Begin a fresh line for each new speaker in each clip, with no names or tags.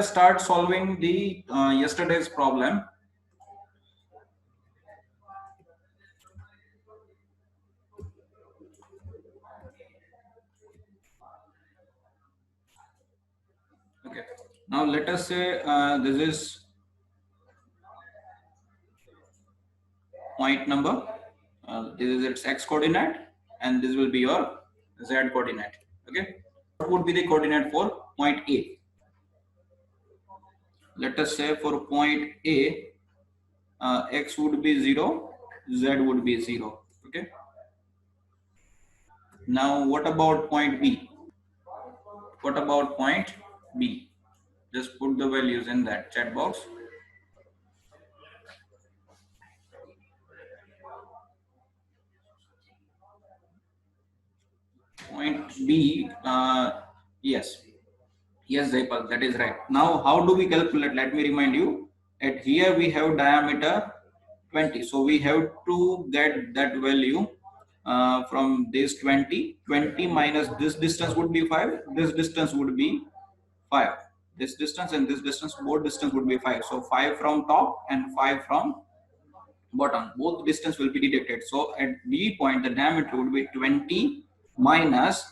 Start solving the yesterday's problem. Okay, now let us say this is point number, this is its x coordinate, and this will be your z coordinate. Okay, what would be the coordinate for point A? Let us say for point A, x would be 0, z would be 0. Okay, now what about point B? What about point B? Just put the values in that chat box. Point B, yes, yes, Zaipal, that is right. Now, how do we calculate? Let me remind you. At here we have diameter 20, so we have to get that value from this 20. 20 minus this distance would be 5. This distance would be 5. This distance and this distance, both distance would be 5. So 5 from top and 5 from bottom, both distance will be deducted. So at B point the diameter would be 20 minus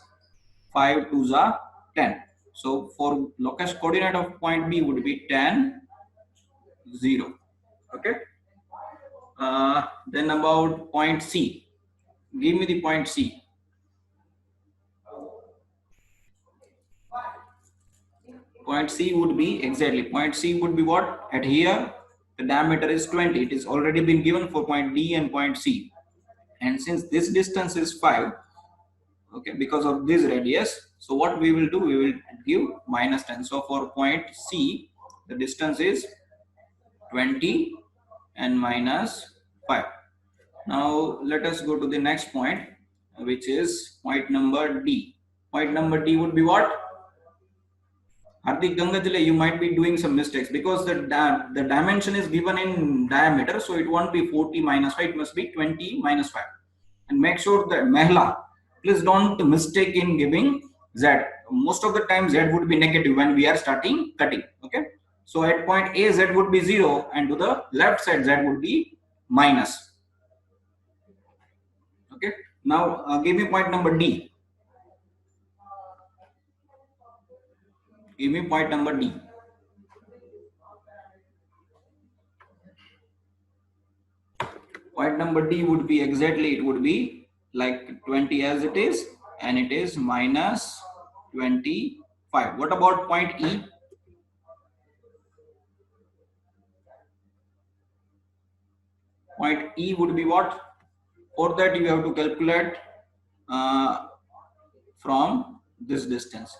5 to the 10. So for locus coordinate of point B would be 10, 0. Okay. Then about point C. Give me the point C. Point C would be exactly, point C would be what? At here the diameter is 20. It is already been given for point D and point C. And since this distance is 5, okay, because of this radius, so what we will do, we will give minus 10. So for point C the distance is 20 and minus 5. Now let us go to the next point, which is point number D. Point number D would be what? Hardik Gangajale, you might be doing some mistakes because the dimension is given in diameter, so it won't be 40 minus 5, it must be 20 minus 5. And make sure that Mehla, please don't mistake in giving Z. Most of the time Z would be negative when we are starting cutting. Okay, so at point A Z would be 0 and to the left side Z would be minus. Okay, now give me point number D. Give me point number D. Point number D would be exactly, it would be like 20 as it is, and it is minus 25. What about point E? Point E would be what? For that you have to calculate from this distance.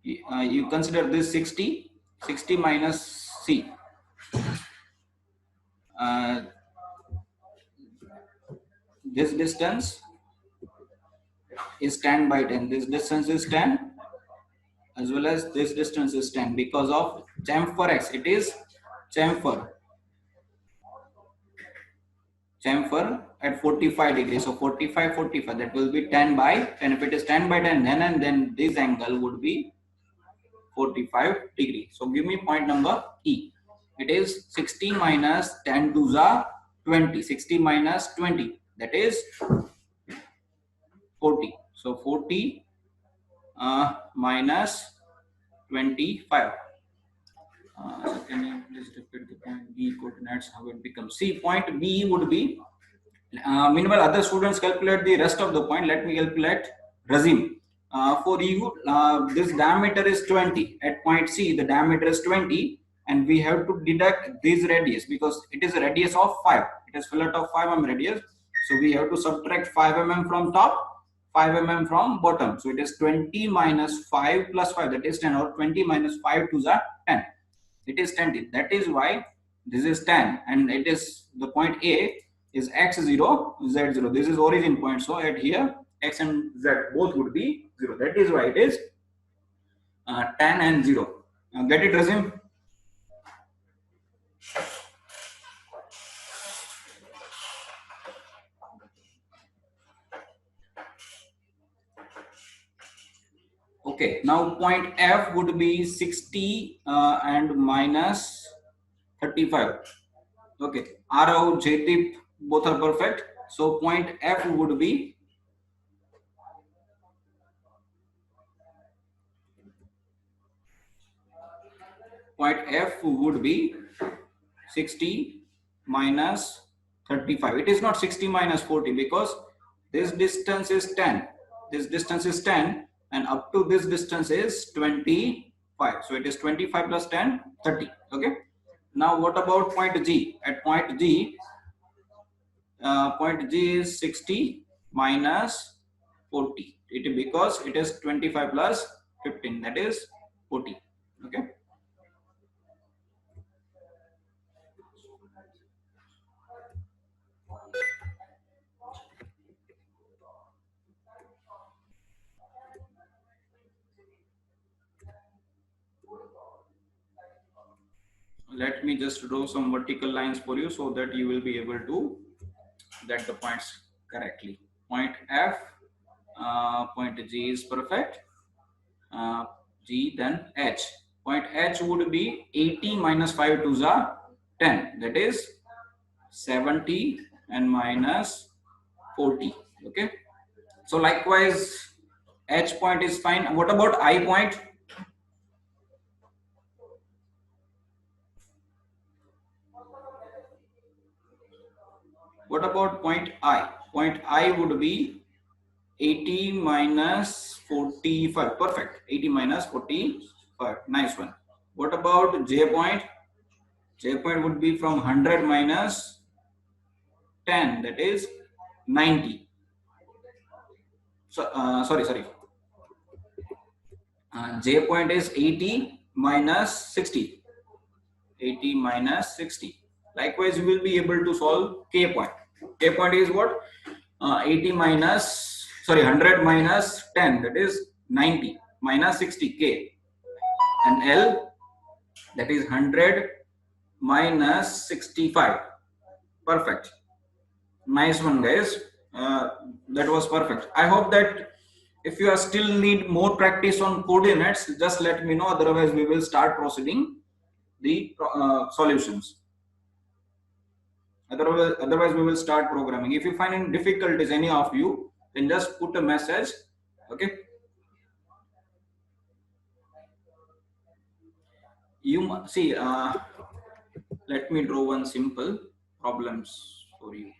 You consider this 60, 60 minus C. This distance is 10 by 10. This distance is 10 as well as this distance is 10 because of chamfer x. It is chamfer at 45 degrees. So 45, 45, that will be 10 by 10. If it is 10 by 10, then this angle would be 45 degree. So give me point number E. It is 60 minus 10 to the 20. 60 minus 20, that is 40. So 40 minus 25. So can you please repeat the point B coordinates, how it becomes? See, point B would be, meanwhile other students calculate the rest of the point. Let me calculate Razim. For you, this diameter is 20. At point C, the diameter is 20, and we have to deduct this radius because it is a radius of 5. It is fillet of 5 mm radius. So we have to subtract 5 mm from top, 5 mm from bottom. So it is 20 minus 5 plus 5, that is 10, or 20 minus 5 to the 10. It is 10. That is why this is 10, and it is the point A is x0, z0. This is origin point. So at here x and z both would be 0. That is why it is 10 and 0. Get it, Razim? Okay, now point F would be 60 and minus 35. Okay, RO, J-tip, both are perfect. So point F would be point F would be 60 minus 35. It is not 60 minus 40 because this distance is 10. This distance is 10 and up to this distance is 25. So it is 25 plus 10, 30. Okay. Now what about point G? At point G is 60 minus 40. It because it is 25 plus 15, that is 40. Okay. Let me just draw some vertical lines for you so that you will be able to get the points correctly. Point F, point G is perfect. G, then H. Point H would be 80 minus 5 to the 10. That is 70 and minus 40. Okay. So likewise, H point is fine. What about I point? What about point I? Point I would be 80 minus 45. Perfect. 80 minus 45. Nice one. What about J point? J point would be from 100 minus 10. That is 90. So, sorry. J point is 80 minus 60. 80 minus 60. Likewise, you will be able to solve K point. K point is what? 80 minus, sorry, 100 minus 10, that is 90, minus 60, K. And L, that is 100 minus 65. Perfect. Nice one, guys. That was perfect. I hope that if you are still need more practice on coordinates, just let me know. Otherwise, we will start proceeding the solutions. Otherwise, we will start programming. If you find any difficulties, any of you, then just put a message. Okay. You see. Let me draw one simple problems for you.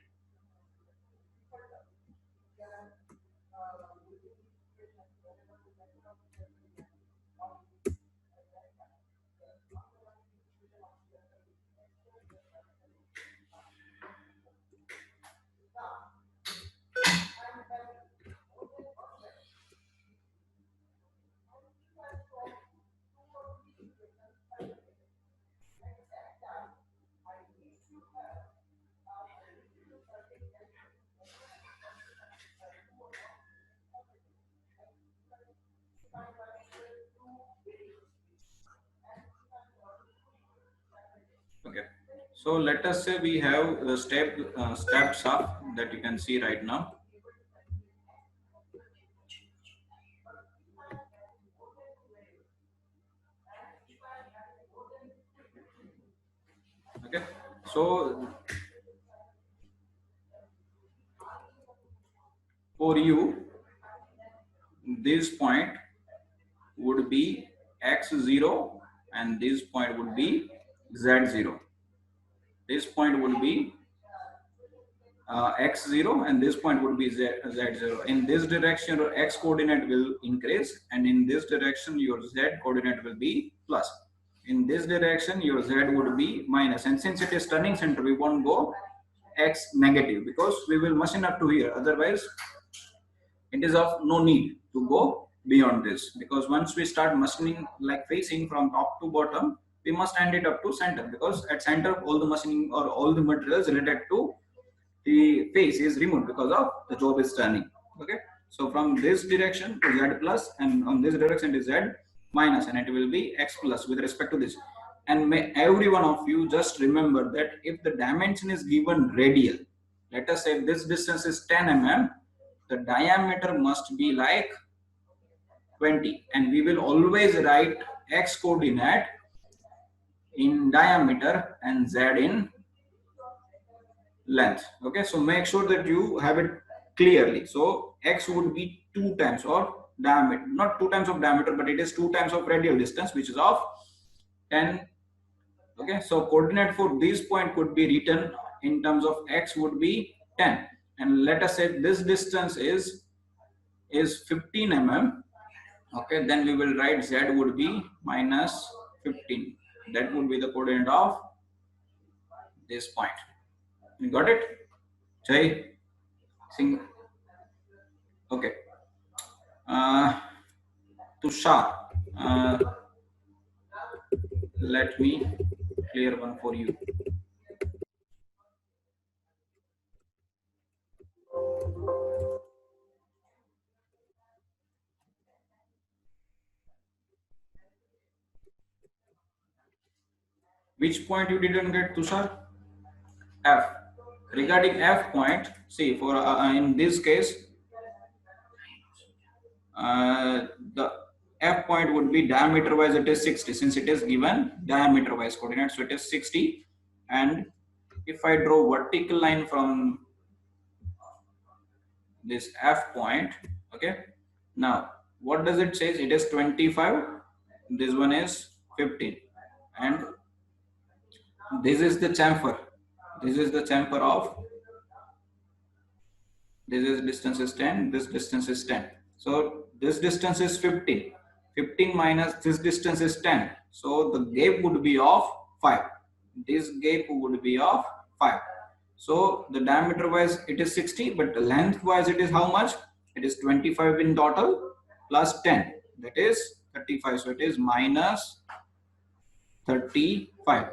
Okay, so let us say we have the steps up that you can see right now. Okay, so for you, this point would be x0 and this point would be z0. This point would be x0 and this point would be z0. In this direction your x coordinate will increase and in this direction your z coordinate will be plus. In this direction your z would be minus, and since it is turning center we won't go x negative because we will machine up to here. Otherwise it is of no need to go beyond this, because once we start machining like facing from top to bottom, we must end it up to center, because at center all the machining or all the materials related to the face is removed because of the job is turning. Okay, so from this direction to z plus and on this direction is z minus, and it will be x plus with respect to this. And may every one of you just remember that if the dimension is given radial, let us say this distance is 10 mm, the diameter must be like 20, and we will always write x coordinate in diameter and z in length. Okay, so make sure that you have it clearly. So x would be 2 times of diameter, not 2 times of diameter, but it is 2 times of radial distance, which is of 10. Okay, so coordinate for this point could be written in terms of x would be 10, and let us say this distance is 15 mm. Okay, then we will write z would be minus 15. That would be the coordinate of this point. You got it? Jay Singh. Okay. Tushar, let me clear one for you. Which point you didn't get, Tushar? F. Regarding F point, see, for in this case, the F point would be diameter wise, it is 60, since it is given diameter wise coordinate, so it is 60. And if I draw vertical line from this F point, okay, now what does it say? It is 25, this one is 15, and this is the chamfer. This is the chamfer of, this is distance is 10, this distance is 10. So this distance is 15. 15 minus this distance is 10. So the gap would be of 5. This gap would be of 5. So the diameter wise it is 60, but the length wise it is how much? It is 25 in total plus 10. That is 35. So it is minus 35.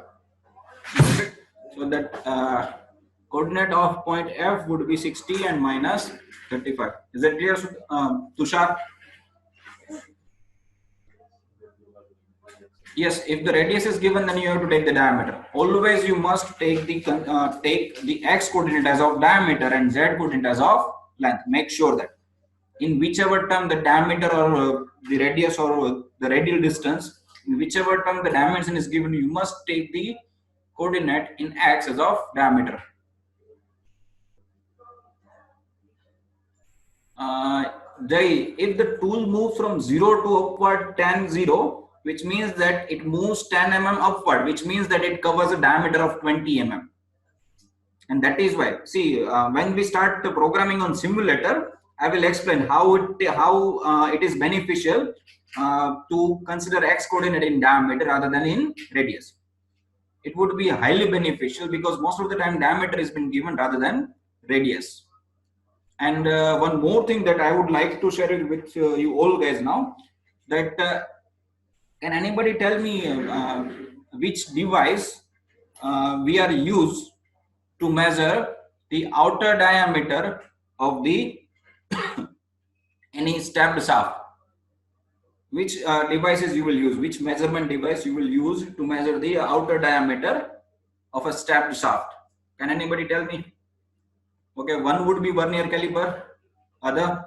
So that coordinate of point F would be 60 and minus 35. Is that clear, Tushar? Yes, if the radius is given, then you have to take the diameter. Always you must take the x coordinate as of diameter and z coordinate as of length. Make sure that in whichever term the diameter or the radius or the radial distance, in whichever term the dimension is given, you must take the coordinate in x as of diameter. If the tool moves from 0 to upward 10 0, which means that it moves 10 mm upward, which means that it covers a diameter of 20 mm. And that is why, see, when we start the programming on simulator, I will explain how it is beneficial to consider x coordinate in diameter rather than in radius. It would be highly beneficial because most of the time diameter has been given rather than radius. And one more thing that I would like to share it with you all guys now, that can anybody tell me which device we are used to measure the outer diameter of the any stepped shaft? Which devices you will use? Which measurement device you will use to measure the outer diameter of a stepped shaft? Can anybody tell me? Okay, one would be vernier caliper. Other?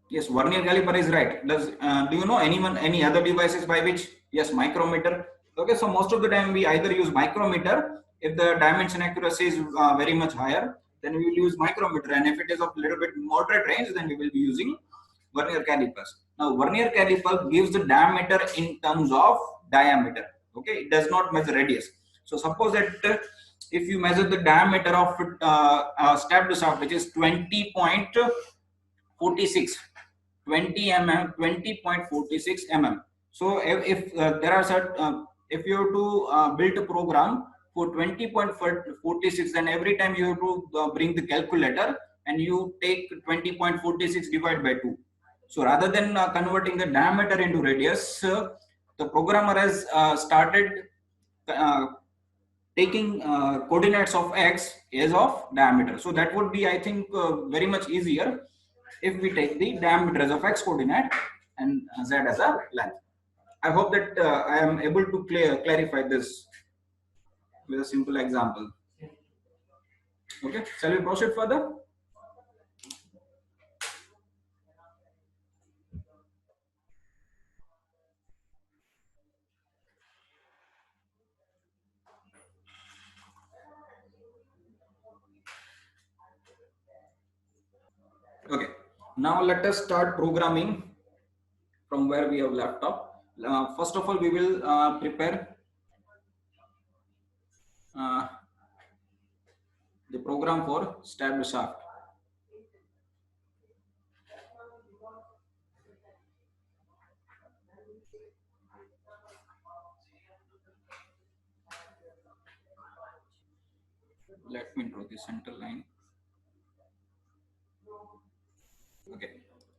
Yes, vernier caliper is right. Do you know any other devices by which? Yes, micrometer. Okay, so most of the time we either use micrometer if the dimension accuracy is very much higher, then we will use micrometer, and if it is of little bit moderate range, then we will be using vernier calipers. Now, vernier caliper gives the diameter in terms of diameter. Okay, it does not measure radius. So suppose that if you measure the diameter of stepped shaft, which is 20.46 20.46 mm. So if there are certain if you have to build a program for 20.46, then every time you have to bring the calculator and you take 20.46 divided by 2. So rather than converting the diameter into radius, the programmer has started uh, taking coordinates of x as of diameter. So that would be, I think, very much easier if we take the diameter as of x coordinate and z as a length. I hope that I am able to clarify this with a simple example. Okay, shall we proceed further? Okay, now let us start programming from where we have left off. First of all, we will prepare uh, the program for stabbed shaft. Let me draw the center line. Okay.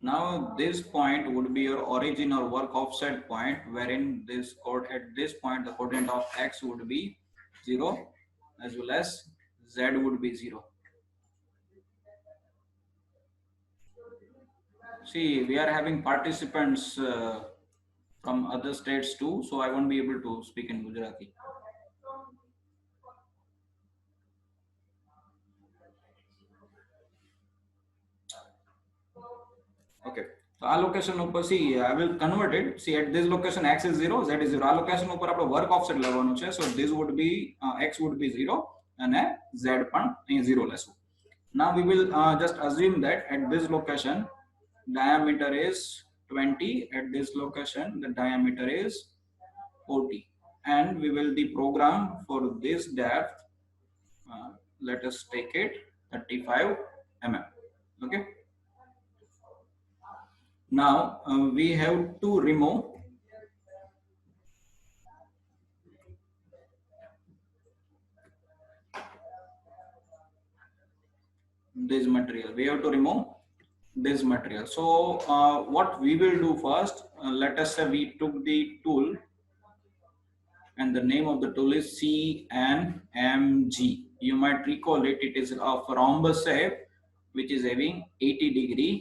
Now this point would be your origin or work offset point, wherein this code at this point the coordinate of x would be 0 as well as z would be 0. See, we are having participants from other states too, so I won't be able to speak in Gujarati. Okay. So આ location ઉપર see I will convert it. See, at this location x is 0, z is 0. આ location ઉપર આપણે work offset લેવાનું છે. So this would be x would be 0 and z પણ અહીં 0 લેશું. Now we will just assume that at this location diameter is 20, at this location the diameter is 40, and we will the program for this depth, let us take it 35 mm. Okay. Now we have to remove this material. We have to remove this material. So what we will do first, let us say we took the tool and the name of the tool is CNMG. You might recall it, it is of rhombus shape which is having 80-degree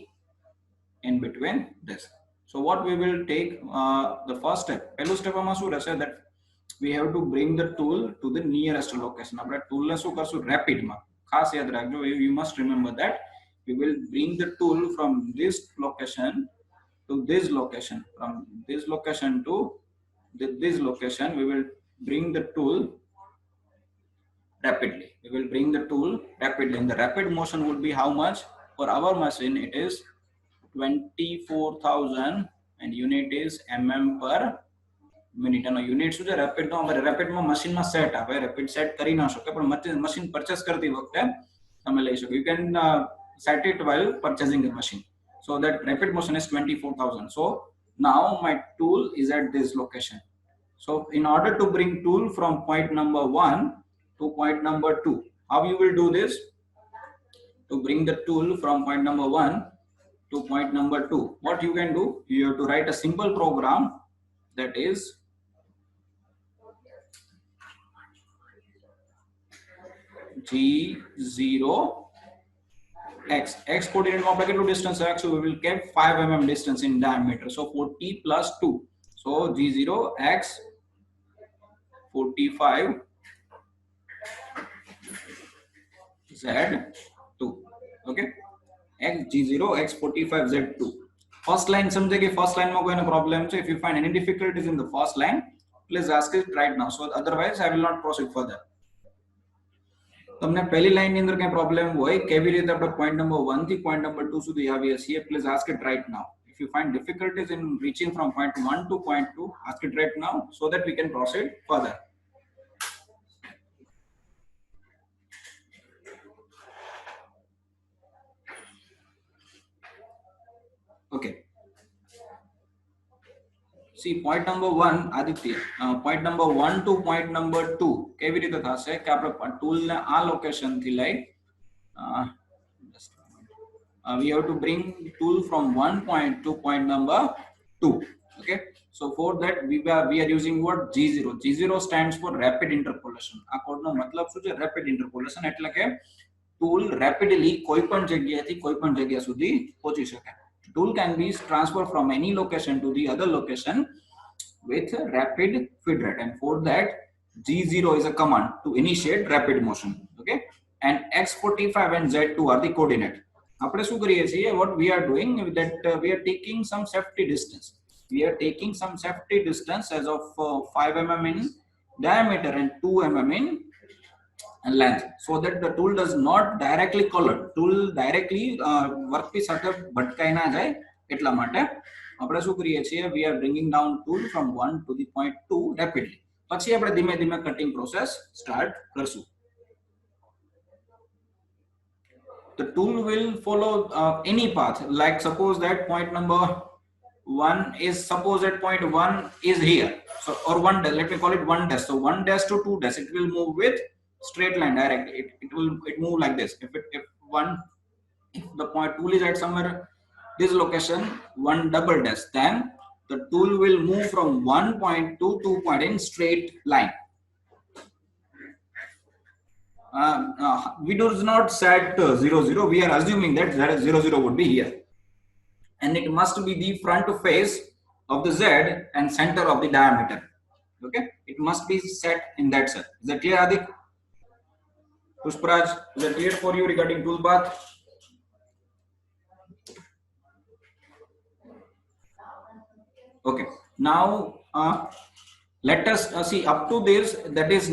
in between this. So what we will take, the first step, પહેલું step આમાં શું રહેશે, that we have to bring the tool to the nearest location. આપણે tool ને શું કરશું, rapid માં. ખાસ યાદ રાખજો, you must remember that we will bring the tool from this location to this location, from this location to this location. We will bring the tool rapidly. We will bring the tool rapidly, and the rapid motion would be how much? For our machine it is 24,000 and unit is mm per minute. અને unit શું છે, rapid નો rapid માં machine માં set આવે, rapid set કરી ના શકે, પણ મશીન પરચેસ કરતી વખતે તમે લઈ શકો. You can set it while purchasing the machine. So that rapid motion is 24,000. So now my tool is at this location. So in order to bring tool from point number 1 to point number 2, how you will do this? To bring the tool from point number 1 to point number 2, what you can do, you have to write a simple program, that is G0 x. X coordinate માં આપણે કેટલું distance છે, so we will keep 5 mm distance in diameter, so 40 plus 2, so G0 x 45 Z2. Okay, x G0 x 45 Z2. First line समझे कि first line में कोई ना problem है. If you find any difficulties in the first line, please ask it right now. So otherwise I will not proceed further. તમને પહેલી line ની અંદર કઈ પ્રોબ્લેમ હોય, કેવી રીતે આપણે પોઈન્ટ નંબર 1 થી પોઈન્ટ નંબર 2 સુધી આવીએ છીએ, please ask it right now. If you find difficulties in reaching from point 1 to point 2, ask it right now so that we can proceed further. Okay. See, point number 1, Aditya, point number 1 to point number 2 કેવી રીતે થશે કે આપણે tool ને આ location થી લઈ, we have to bring tool from 1 point to point number 2. Okay, so for that we are using what, G0. G0 stands for rapid interpolation. આ કોડ નો મતલબ શું છે, rapid interpolation, એટલે કે tool rapidly કોઈ પણ જગ્યાએથી કોઈ પણ જગ્યા સુધી પહોંચી શકે. Tool can be transferred from any location to the other location with rapid feed rate, and for that G0 is a command to initiate rapid motion. Okay, and x45 and z2 are the coordinate. આપણે શું કરીએ છીએ, what we are doing, that we are taking some safety distance. We are taking some safety distance as of 5 mm in diameter and 2 mm in and length, so that the tool does not directly collide. Tool directly workpiece સાથે ભટકાઈ ના જાય એટલા માટે આપણે શું કરીએ છીએ, we are bringing down tool from 1 to the point 2 rapidly. પછી આપણે ધીમે ધીમે કટિંગ પ્રોસેસ સ્ટાર્ટ કરશું. The tool will follow any path, like suppose that point number 1 is, suppose that point 1 is here, so or 1 dash, let me call it 1 dash. So 1 dash to 2 dash, it will move with straight line directly. It will move like this. If the point tool is at somewhere this location 1 double dash, then the tool will move from 1 point to 2 point in straight line. We do not set 0 0. We are assuming that 0 0 would be here, and it must be the front face of the Z and center of the diameter. Okay, it must be set in that set. Is that clear, Adik? Pushparaj, is that clear for you regarding tool path? Okay, now let us see up to this, that is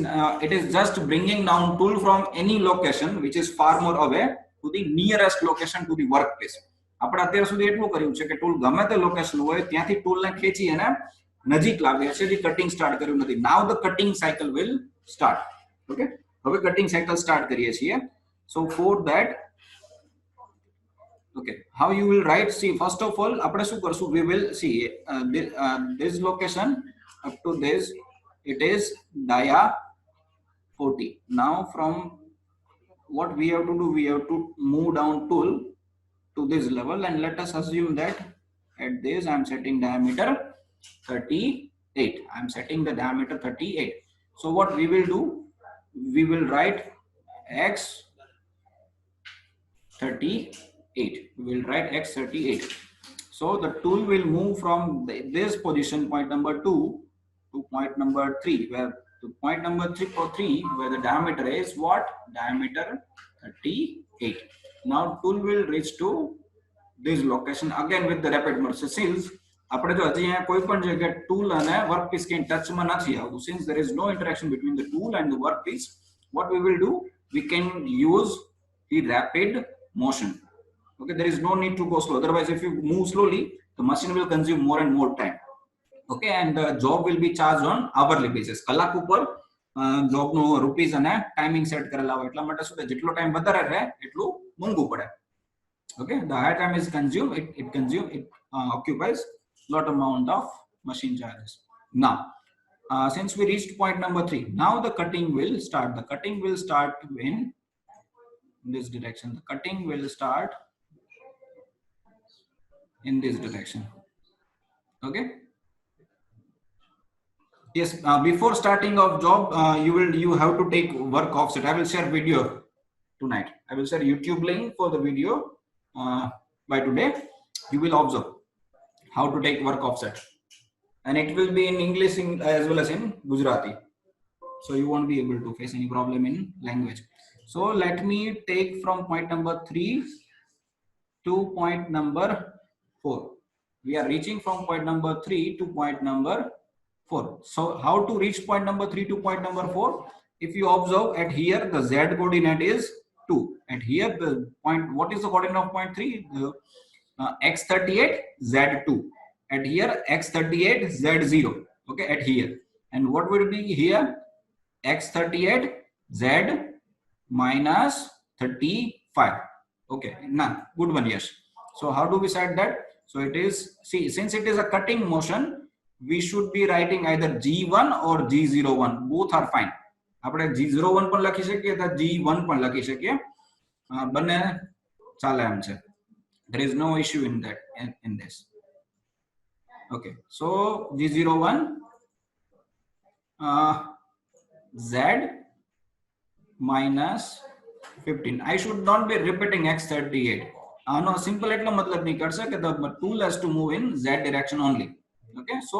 it is just bringing down tool from any location which is far more away to the nearest location to the workpiece. આપણે અત્યાર સુધી એટલું કર્યું છે કે tool ગમે તે location હોય ત્યાંથી ટૂલને ખેંચી અને નજીક લાવીએ છીએ, જે કટિંગ સ્ટાર્ટ કર્યું નથી. Now the cutting cycle will start. Okay, હવે કટિંગ સાયકલ સ્ટાર્ટ કરીએ છીએ. So for that, okay, how you will write, see, first of all આપણે શું કરશું, we will see this location up to this, it is dia 40. Now from what we have to do, we have to move down tool to this level, and let us assume that at this I am setting diameter 38. I am setting the diameter 38. So what we will do, we will write x 38. We will write x 38. So the tool will move from this position, point number 2, to point number 3, where to point number 3 where the diameter is what? Diameter 38. Now tool will reach to this location again with the rapid motion. Since આપણે જો હજી અહીંયા કોઈ પણ જગ્યાએ tool અને workpiece કે touch માં નથી આવતું, since there is no interaction between the tool and the workpiece, what we will do, we can use the rapid motion. Okay, there is no need to go slow. Otherwise, if you move slowly, the machine will consume more and more time. Okay, and the job will be charged on hourly basis. કલાક ઉપર job નો rupees અને timing set કરેલા હોય એટલા માટે શું થાય, જેટલો ટાઈમ વધારે રહે એટલું મોંઘું પડે. Okay, the higher time is consumed, it occupies lot amount of machine charges. Now since we reached point number 3, now the cutting will start. The cutting will start in this direction. The cutting will start in this direction. Okay, yes, before starting of job, you have to take work offset. I will share video tonight. I will share YouTube link for the video by today. You will observe how to take work offset, and it will be in English as well as in Gujarati, so you won't be able to face any problem in language. So let me take from point number 3 to point number 4. We are reaching from point number 3 to point number 4. So how to reach point number 3 to point number 4? If you observe, at here the z coordinate is 2. At here the point, what is the coordinate of point 3? The x38 z2. At here x38 z0. Okay, at here. And what will be here? x38 z minus 35. Okay, now good one. Yes. So how do we set that? So it is, see, since it is a cutting motion, we should be writing either G1 or G01. Both are fine. આપણે G01 પણ લખી શકીએ તો G1 પણ લખી શકીએ, બંને ચાલે એમ છે. There is no issue in that, in this. Okay, so G01 Z minus 15. I should not be repeating x38. No, simple એટલો મતલબ નહીં કરશે કે the tool has to move in z direction only. Okay, so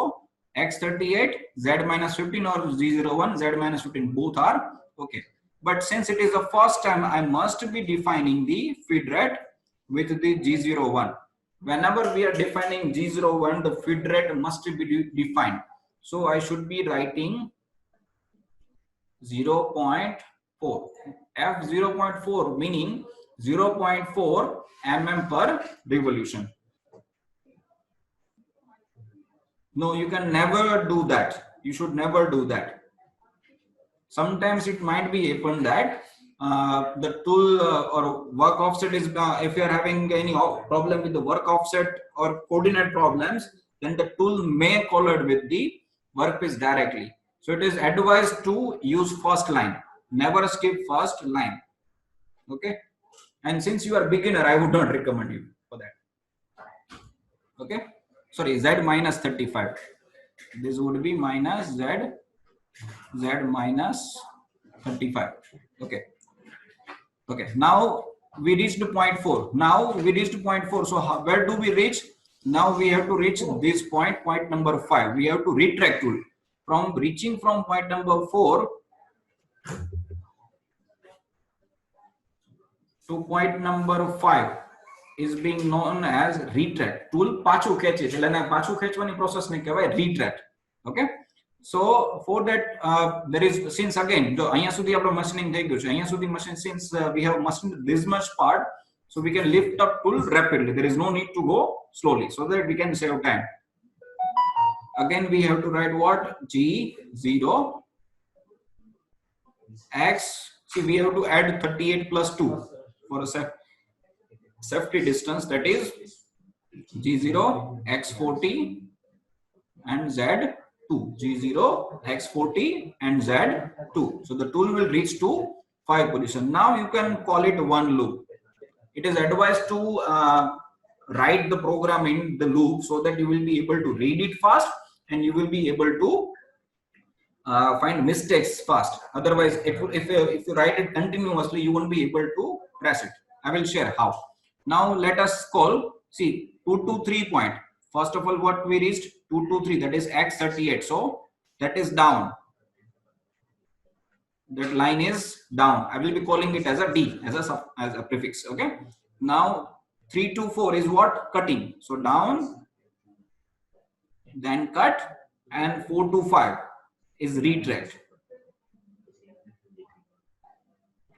x38 z minus 15 or G01 z minus 15, both are okay. But since it is the first time, I must be defining the feed rate with the G01. Whenever we are defining G01, the feed rate must be defined. So I should be writing 0.5 F 0.4 meaning 0.4 mm per revolution. No, you can never do that. You should never do that. Sometimes it might be happen that the tool or work offset is, if you are having any problem with the work offset or coordinate problems, then the tool may collide with the workpiece directly. So it is advised to use first line. Never skip first line. Okay. And since you are beginner, I would not recommend you for that. Okay. Sorry, Z minus 35. This would be minus Z minus 35. Okay. Okay. Now we reached point 4. Now we reached point 4. So where do we reach? Now we have to reach this point number 5. We have to retract tool. From reaching from point number 4 to point number 5 is being known as retract. Tool પાછું ખેંચે છે એટલે એને પાછું ખેંચવાની process ને કહેવાય retract. Okay. So for that there is, since again જો અહીંયા સુધી આપણો machining થઈ ગયું છે, અહીંયા સુધી machine, since we have machined this much part, so we can lift up tool rapidly. There is no need to go slowly, so that we can save time. Again we have to write what? G0 x, see we have to add 38 plus 2 for a safety distance, that is G0 x40 and Z2. G0 x40 and Z2. So the tool will reach to 5 position. Now you can call it one loop. It is advised to write the program in the loop so that you will be able to read it fast and you will be able to find mistakes fast. Otherwise, if you write it continuously, you won't be able to trace it. I will share how. Now let us call, see, 2 to 3 point. First of all, what we reached? 2 to 3, that is x38. So that is down. That line is down. I will be calling it as a D, as a prefix. Okay. Now 3 to 4 is what? Cutting. So down, then cut, and 4 to 5 is retract.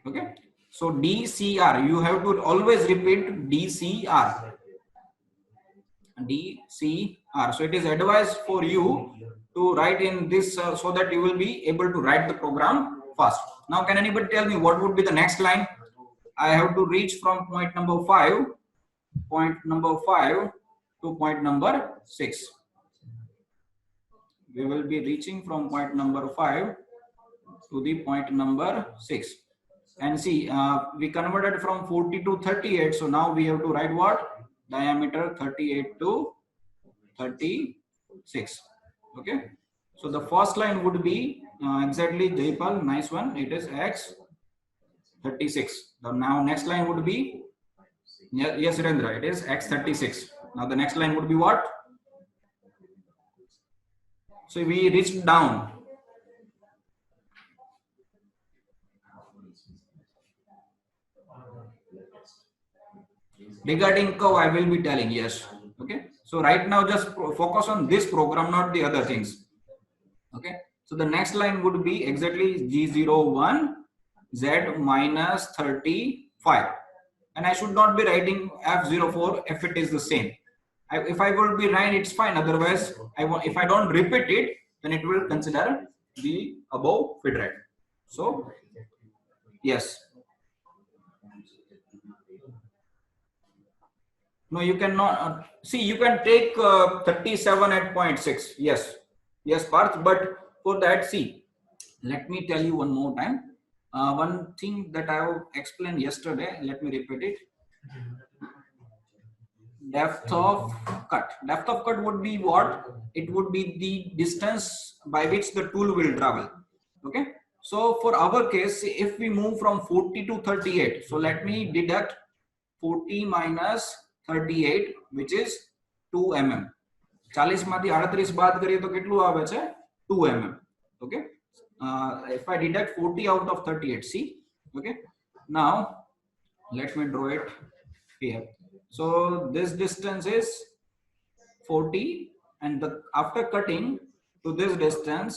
Okay. So DCR, you have to always repeat DCR. DCR. So it is advised for you to write in this so that you will be able to write the program fast. Now can anybody tell me what would be the next line? I have to reach from point number 5 to point number 6. We will be reaching from point number 5 to the point number 6. And see, we converted from 40 to 38. So now we have to write what? Diameter 38 to 36. Okay. So the first line would be exactly, Jaipal, nice one. It is x36. Now next line would be, yes, Rendra, it is x36. Now the next line would be what? So we reached down. Regarding curve, I will be telling, yes. Okay. So right now just focus on this program, not the other things. Okay. So the next line would be exactly G01 Z minus 35. And I should not be writing F04 if it is the same. If I will be writing, it's fine. Otherwise, if I don't repeat it, then it will consider the above fit right. So yes. No, you cannot see. You can take 37 at 0.6. Yes, yes, Parth. But for that, see, let me tell you one more time. One thing that I explained yesterday. Let me repeat it. Depth of cut. Depth of cut would be what? It would be the distance by which the tool will travel. Okay. So for our case, if we move from 40 to 38, so let me deduct 40 minus 38, which is 2 mm. 40 માંથી 38 બાદ કરીએ તો કેટલું આવે છે? 2 mm. Okay. If I deduct 40 out of 38, see. Okay. Now let me draw it here. So this distance is 40, and after cutting to this distance,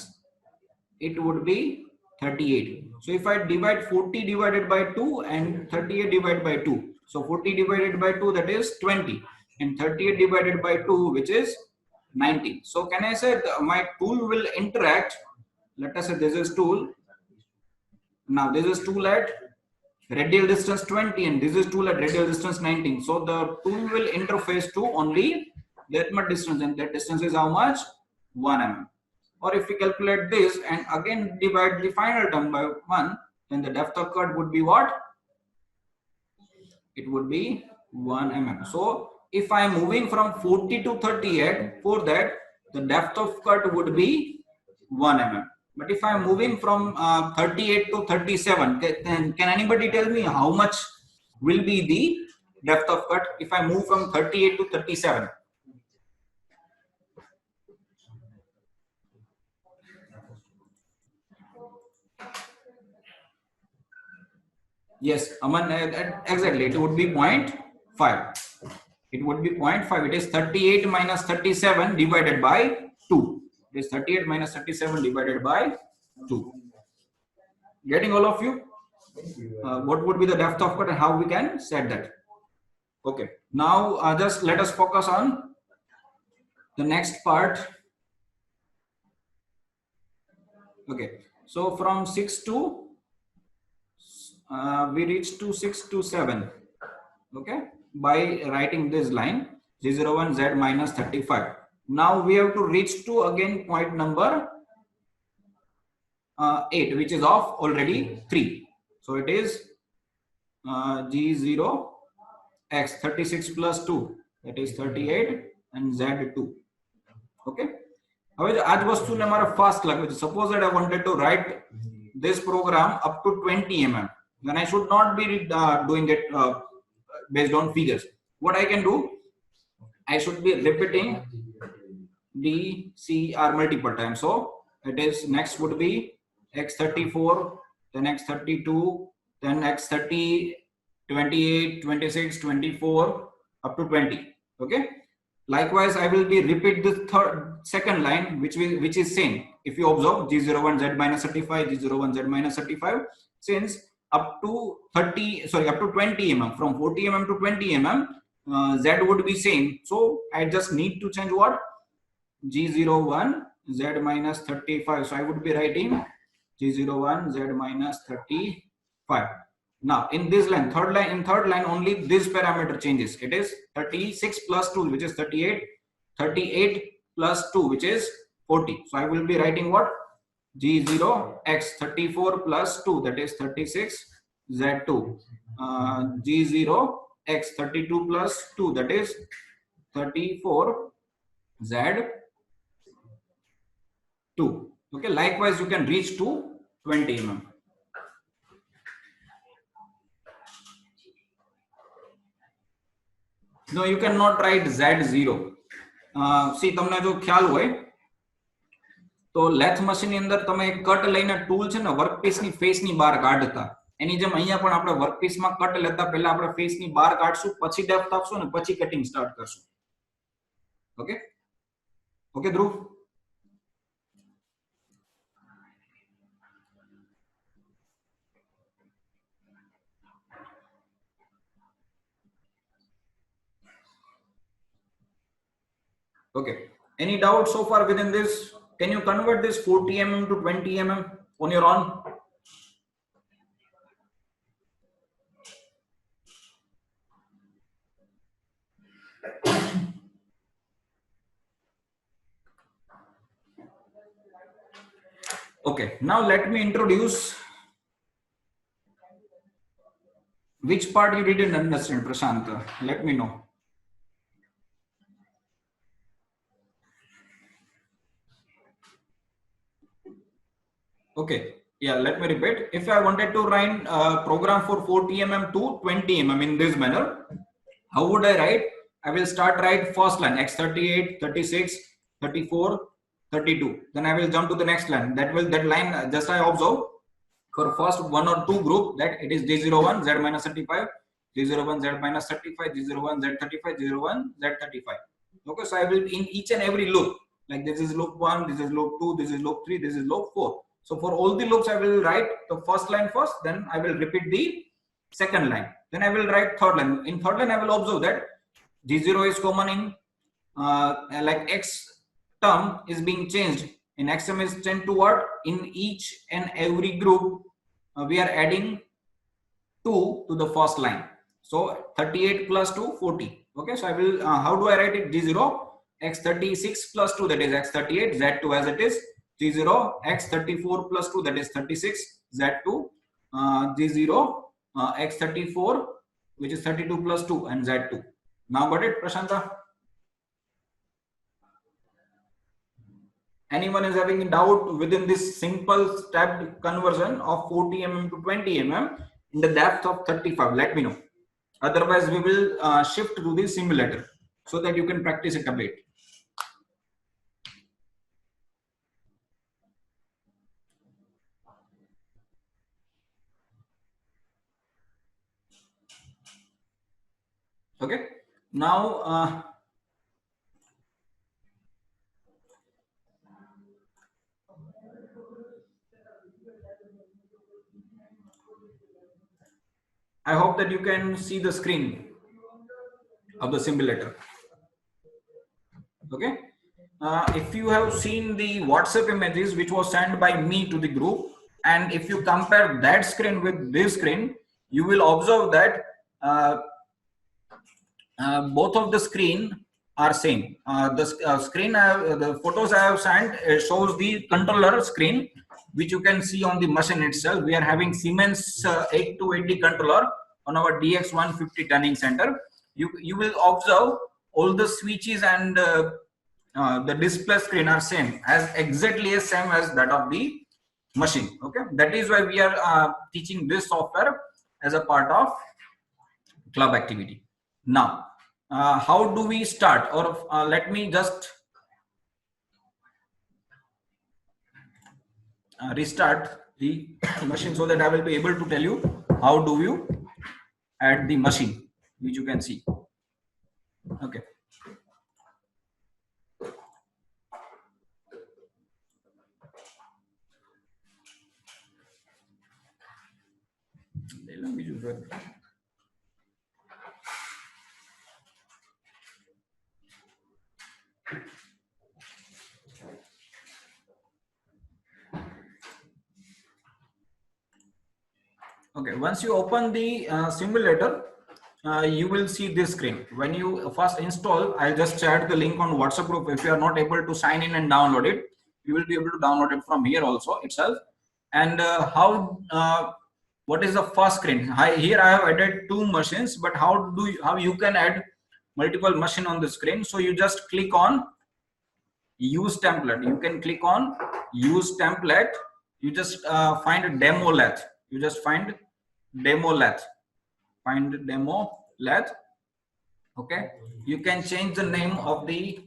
it would be 38. So if I divide 40 divided by 2 and 38 divided by 2. So 40 divided by 2, that is 20, and 38 divided by 2, which is 19. So can I say my tool will interact? Let us say this is tool. Now this is tool at radial distance 20 and this is tool at radial distance 19. So the tool will interface to only that much distance, and that distance is how much? 1 mm. Or if we calculate this and again divide the final term by 1, then the depth of cut would be what? It would be 1 mm. So if I am moving from 40 to 38, for that the depth of cut would be 1 mm. But if I am moving from 38 to 37, then can anybody tell me how much will be the depth of cut if I move from 38 to 37? Yes, Aman, exactly. It would be 0.5. It would be 0.5. It is 38 minus 37 divided by 2. It is 38 minus 37 divided by 2. Getting all of you? What would be the depth of cut and how we can set that? Okay. Now just let us focus on the next part. Okay. So from 6 to we reach to 6 to 7. Okay, by writing this line G01 Z minus 35. Now we have to reach to again point number 8, which is of already 3. So it is G0 X 36 plus 2, that is 38, and Z2. Okay. હવે આ જ વસ્તુને મારે fast લાગે છે. Suppose that I wanted to write this program up to 20 mm, then I should not be doing it based on figures. What I can do, I should be repeating DCR multiple times. So it is next would be X34, then X32, then X30, 28, 26, 24 up to 20. Okay. Likewise, I will be repeat the second line, which is same. If you observe G01 Z minus 35, G01 Z minus 35, since up to 20 mm, from 40 mm to 20 mm, Z would be same. So I just need to change what? G01 Z minus 35. So I would be writing G01 Z minus 35. Now in this line, in third line only this parameter changes. It is 36 plus 2, which is 38, 38 plus 2, which is 40. So I will be writing what? G0 X 34 plus 2, that is 36 Z2. G0 X 32 plus 2, that is 34 Z2. Okay. Likewise, you can reach to 20 mm. No, you cannot write Z0. See, તમને જો ખ્યાલ હોય તો lathe machine ની અંદર તમે એક cut લઈને ટૂલ છે ને વર્કપીસ ની ફેસ ની બહાર કાઢતા, એની જેમ અહીંયા પણ આપણે વર્કપીસ માં કટ લેતા પહેલા આપણે ફેસ ની બહાર કાઢશું, પછી ડેપ્થ આપશું ને પછી કટિંગ સ્ટાર્ટ કરશું. Okay okay Dhruv? Okay. Any doubt so far within this? Can you convert this 40 mm to 20 mm on your own? Okay. Now let me introduce which part you didn't understand, Prashant. Let me know. Okay, yeah, let me repeat. If I wanted to write a program for 40 mm to 20 mm in this manner, how would I write? I will start write first line X38, 36, 34, 32. Then I will jump to the next line. That line just I observe for first one or two group that it is G01 Z minus 35, G01 Z minus 35, G01 Z35, G01 Z35. Okay, so I will in each and every loop, like this is loop 1, this is loop 2, this is loop 3, this is loop 4. So for all the loops, I will write the first line first, then I will repeat the second line. Then I will write third line. In third line, I will observe that G0 is common in like X term is being changed. In XM is 10 to what? In each and every group, we are adding 2 to the first line. So 38 plus 2, 40. Okay, so I will, how do I write it? G0, X36 plus 2, that is X38, Z2 as it is, G0, X34 plus 2, that is 36, Z2, G0, X34, which is 32 plus 2, and Z2. Now got it, Prashanta? Anyone is having a doubt within this simple stepped conversion of 40 mm to 20 mm in the depth of 35? Let me know. Otherwise, we will shift to the simulator so that you can practice it a bit. Okay. Now, I hope that you can see the screen of the simulator. Okay. If you have seen the WhatsApp images which was sent by me to the group, and if you compare that screen with this screen, you will observe that both of the screen are same. The photos I have sent shows the controller screen, which you can see on the machine itself. We are having Siemens 8280 controller on our DX150 tuning center. You will observe all the switches and the display screen are same, as exactly as same as that of the machine. Okay, that is why we are teaching this software as a part of club activity. Now, how do we start? Or let me just restart the machine so that I will be able to tell you how do you add the machine, which you can see. Okay. Okay, once you open the simulator, you will see this screen. When you first install, I'll just share the link on WhatsApp group. If you are not able to sign in and download it, you will be able to download it from here also itself. And what is the first screen? Here I have added 2 machines, but how you can add multiple machine on the screen? So you just click on use template. You can click on use template. You just find a demo lathe. You just find demo lathe. Find demo lathe. Okay. You can change the name of the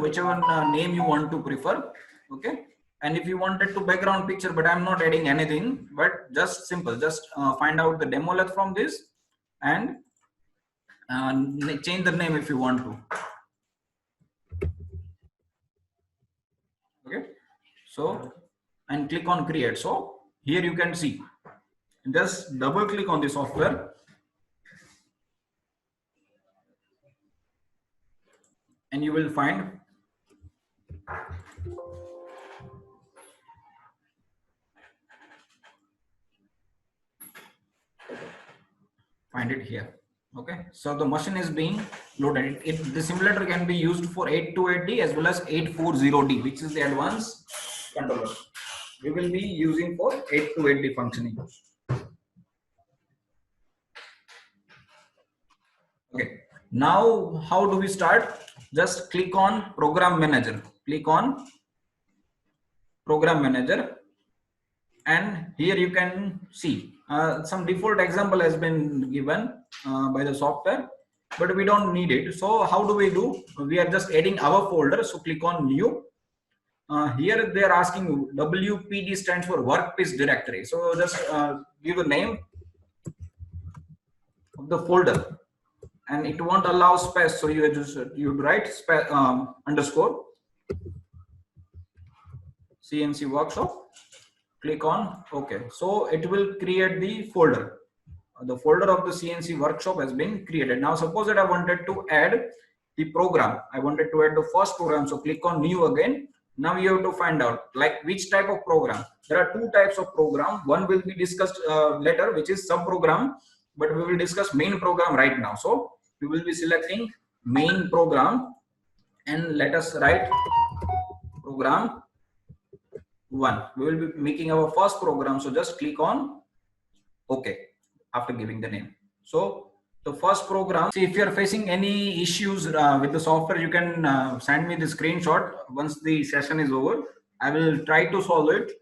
whichever name you want to prefer. Okay. And if you wanted to background picture, but I'm not adding anything, but just simple, just find out the demo lathe from this and change the name if you want to. Okay, so and click on create. So here you can see, just double click on the software and you will find it here. Okay, so the machine is being loaded. The simulator can be used for 828D as well as 840D, which is the advanced controller. We will be using for 828D functioning. Okay, now how do we start? Just click on program manager. Click on program manager, and here you can see some default example has been given by the software, but we don't need it. So how do? We are just adding our folder. So click on new. Here they are asking WPD stands for workpiece directory. So just give a name. the folder, and it won't allow space, so you write underscore CNC workshop, click on OK. So it will create the folder. The folder of the CNC workshop has been created. Now suppose that I wanted to add the program. I wanted to add the first program. So click on new again. Now you have to find out like which type of program. There are two types of program. One will be discussed later, which is sub program, but we will discuss main program right now. So we will be selecting main program, and let us write program 1. We will be making our first program. So just click on OK after giving the name. So the first program, see, if you are facing any issues with the software, you can send me the screenshot once the session is over. I will try to solve it,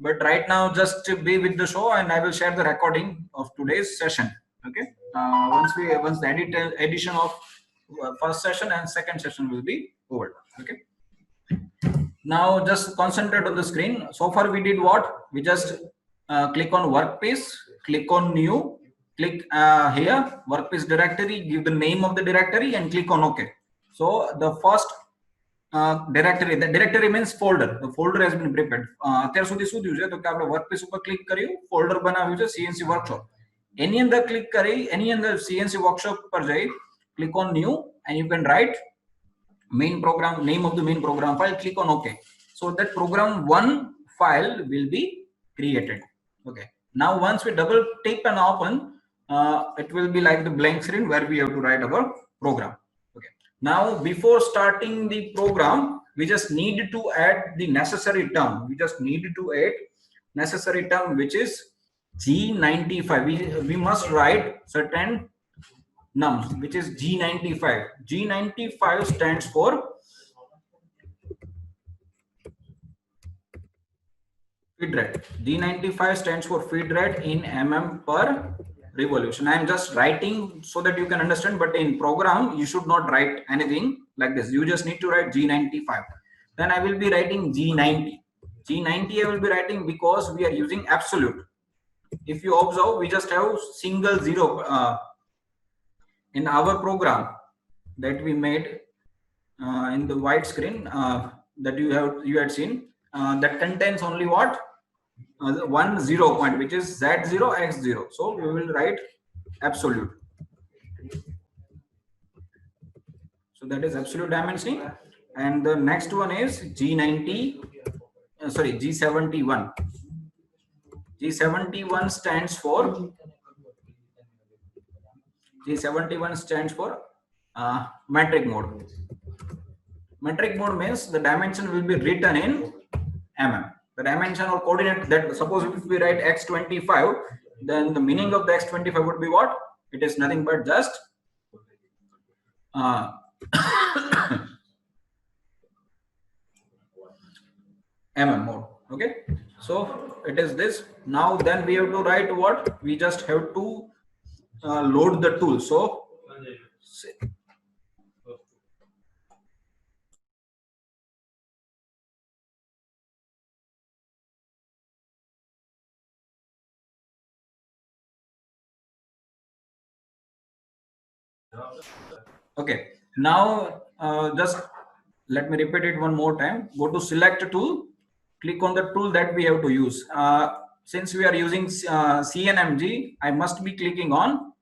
but right now just be with the show, and I will share the recording of today's session. Okay, once the edition of first session and second session will be over. Okay, now just concentrate on the screen. So far we did what? We just click on workpiece, click on new, click here workpiece directory, give the name of the directory, and click on OK. So the first directory, the directory means folder. The folder has been prepared. અત્યાર સુધી શું થયું છે તો કે આપણે workpiece ઉપર click કર્યું, ફોલ્ડર બનાવ્યું છે CNC વર્કશોપ. એની અંદર ક્લિક કરી એની અંદર CNC વર્કશોપ પર જઈ click on new, and you can write main program, name of the main program file, click on OK. So that program 1 file will be created. Okay, now once we double click and open, it will be like the blank screen where we have to write our program. Okay, now before starting the program, we just need to add the necessary term. We just need to add necessary term, which is G95. We must write certain nums, which is G95. G95 stands for feed rate. G95 stands for feed rate in mm per revolution. I am just writing so that you can understand, but in program you should not write anything like this. You just need to write G95. Then I will be writing G90. G90 I will be writing because we are using absolute. If you observe, we just have single zero in our program that we made in the white screen that you had seen, that contains only what? 1 0 point, which is Z0 X0. So we will write absolute. So that is absolute dimensioning. And the next one is G71. G71 stands for metric mode. Metric mode means the dimension will be written in mm. The dimension or coordinate, that suppose if we write x25, then the meaning of the x25 would be what? It is nothing but just mm mode. Okay, so it is this. Now then we have to write what? We just have to load the tool. So okay, now just let me repeat it one more time. Go to select tool, click on the tool that we have to use. Since we are using CNMG, I must be clicking on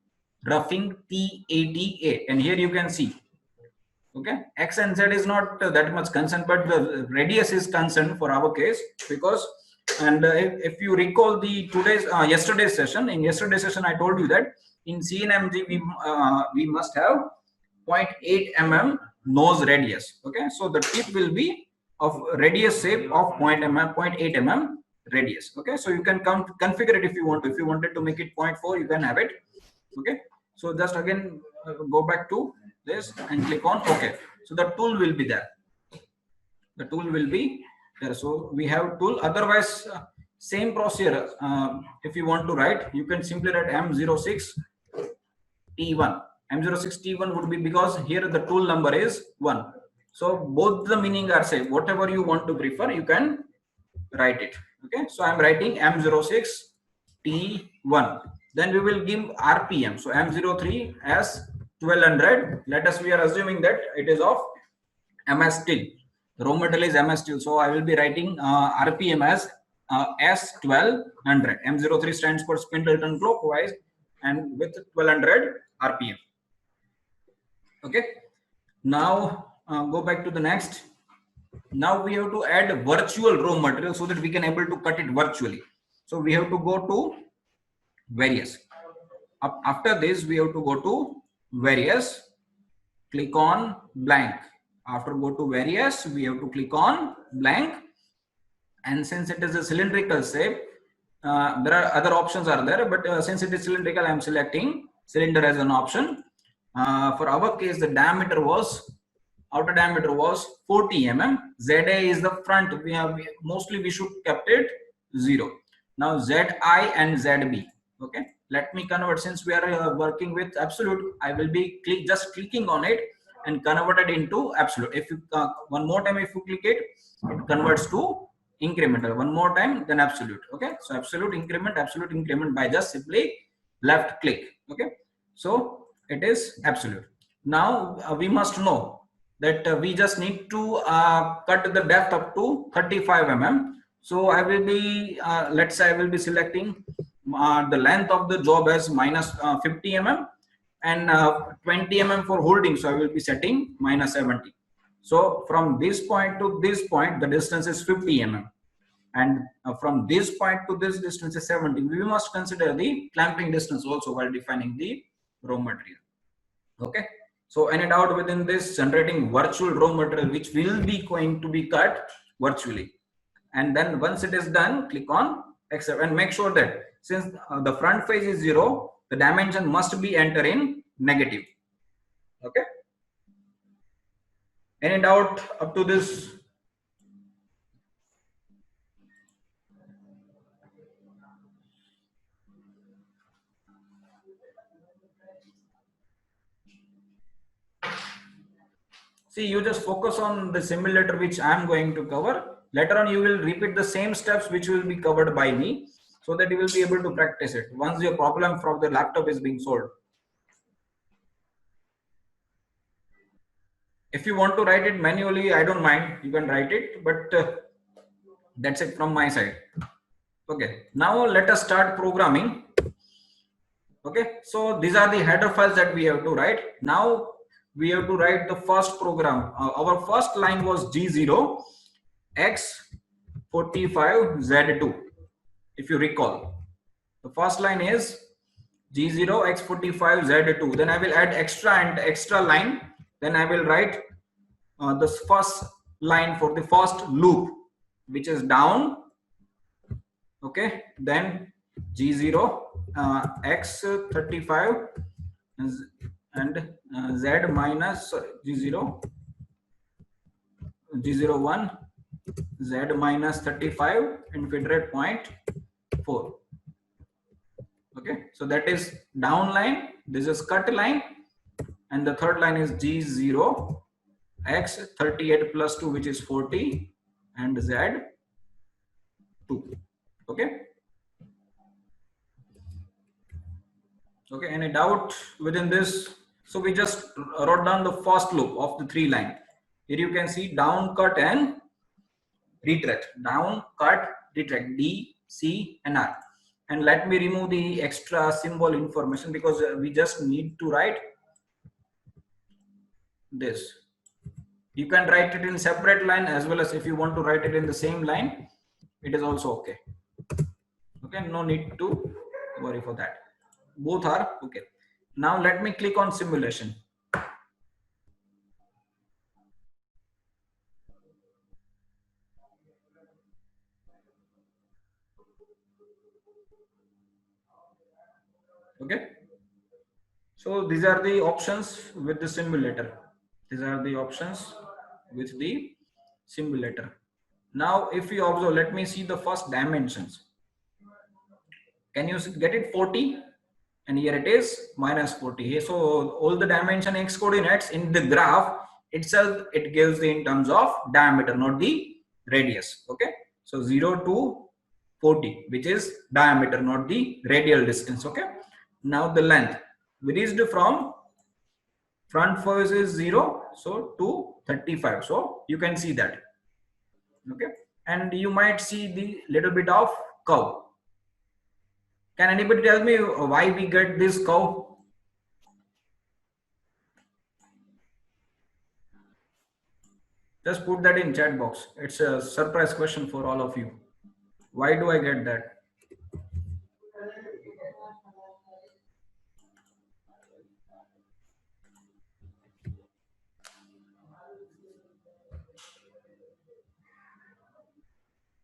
roughing TADA, and here you can see. Okay, X and Z is not that much concerned, but the radius is concerned for our case, because if you recall the yesterday's session, in yesterday's session I told you that in CNMG we must have 0.8 mm nose radius. Okay, so the tip will be of radius shape of 0.8 mm radius. Okay, so you can configure it if you want. If you wanted to make it 0.4, you can have it. Okay, so just again go back to this and click on OK. So the tool will be there. The tool will be there. So we have tool. Otherwise, same procedure. If you want to write, you can simply write M06 T1. M06 T1 would be because here the tool number is 1. So both the meaning are same. Whatever you want to prefer, you can write it. Okay, so I'm writing M06 T1. then we will give RPM. So M03 as 1200. Let us, we are assuming that it is of MS steel. The raw material is MS steel. So I will be writing RPM as S1200. M03 stands for spindle turn clockwise and with 1200 RPM. Okay. Now go back to the next. Now we have to add virtual raw material so that we can able to cut it virtually. So we have to go to various. After this, we have to go to various, click on blank. After go to various, we have to click on blank. And since it is a cylindrical shape, there are other options are there, but since it is cylindrical, I am selecting cylinder as an option. For our case, the diameter was, outer diameter was 40 mm. ZA is the front. Mostly we should kept it 0. Now ZI and ZB. Okay, let me convert. Since we are working with absolute, I will be just clicking on it and convert it into absolute. If you one more time, if you click it, it converts to incremental. One more time, then absolute. Okay, so absolute increment by just simply left click. Okay, so it is absolute. Now we must know that we just need to cut the depth up to 35 mm. So I will be, let's say I will be selecting the length of the job as minus 50 mm and 20 mm for holding. So I will be setting minus 70. So from this point to this point, the distance is 50 mm. And from this point to this distance is 70. We must consider the clamping distance also while defining the raw material. Okay. So any doubt within this, generating virtual raw material which will be going to be cut virtually. And then once it is done, click on accept and make sure that since the front face is 0, the dimension must be enter in negative. Okay. Any doubt up to this? See, you just focus on the simulator which I am going to cover. Later on, you will repeat the same steps which will be covered by me so that you will be able to practice it once your problem from the laptop is being solved. If you want to write it manually, I don't mind. You can write it, but that's it from my side. Okay, now let us start programming. Okay, so these are the header files that we have to write. Now we have to write the first program. Our first line was G0 X45 Z2. If you recall, the first line is G0 X45 Z2. Then I will add extra and extra line. Then I will write the first line for the first loop, which is down. Okay, then G0 X35 and Z minus G0 G01 Z minus 35 and feed rate 0.4. Okay, so that is down line. This is cut line, and the third line is G0 X 38 plus 2, which is 40, and Z2. Okay. Okay, any doubt within this? So we just wrote down the first loop of the 3 line. Here you can see down, cut and retract. Down, cut, retract, D, C and R. And let me remove the extra symbol information because we just need to write this. You can write it in separate line as well as if you want to write it in the same line, it is also okay. Okay, no need to worry for that. Both are okay. Now let me click on simulation. Okay. So these are the options with the simulator. These are the options with the simulator. Now if you observe, let me see the first dimensions. Can you get it? 40, and here it is minus 40. So all the dimension x coordinates in the graph itself, it gives the in terms of diameter, not the radius. Okay, so 0 to 40, which is diameter, not the radial distance. Okay, Now the length, we reached from front face is 0, so to 35. So you can see that. Okay, and you might see the little bit of curve. Can anybody tell me why we get this curve? Just put that in chat box. It's a surprise question for all of you. Why do I get that?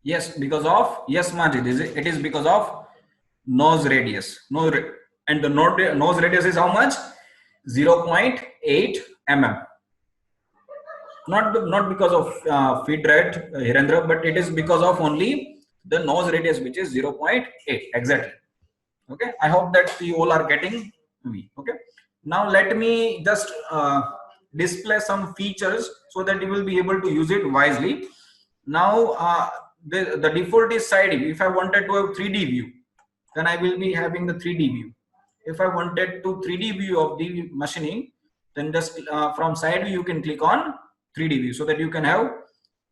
Yes, because of, yes, Majid, it is because of nose radius. And the nose radius is how much? 0.8 mm. Not because of feed rate, Hirendra, but it is because of only the nose radius, which is 0.8 exactly. Okay, I hope that you all are getting me. Okay, now let me just display some features so that you will be able to use it wisely. Now the default is side view. If I wanted to have 3D view, then I will be having the 3D view. If I wanted to 3D view of the machining, then just from side view you can click on 3D view so that you can have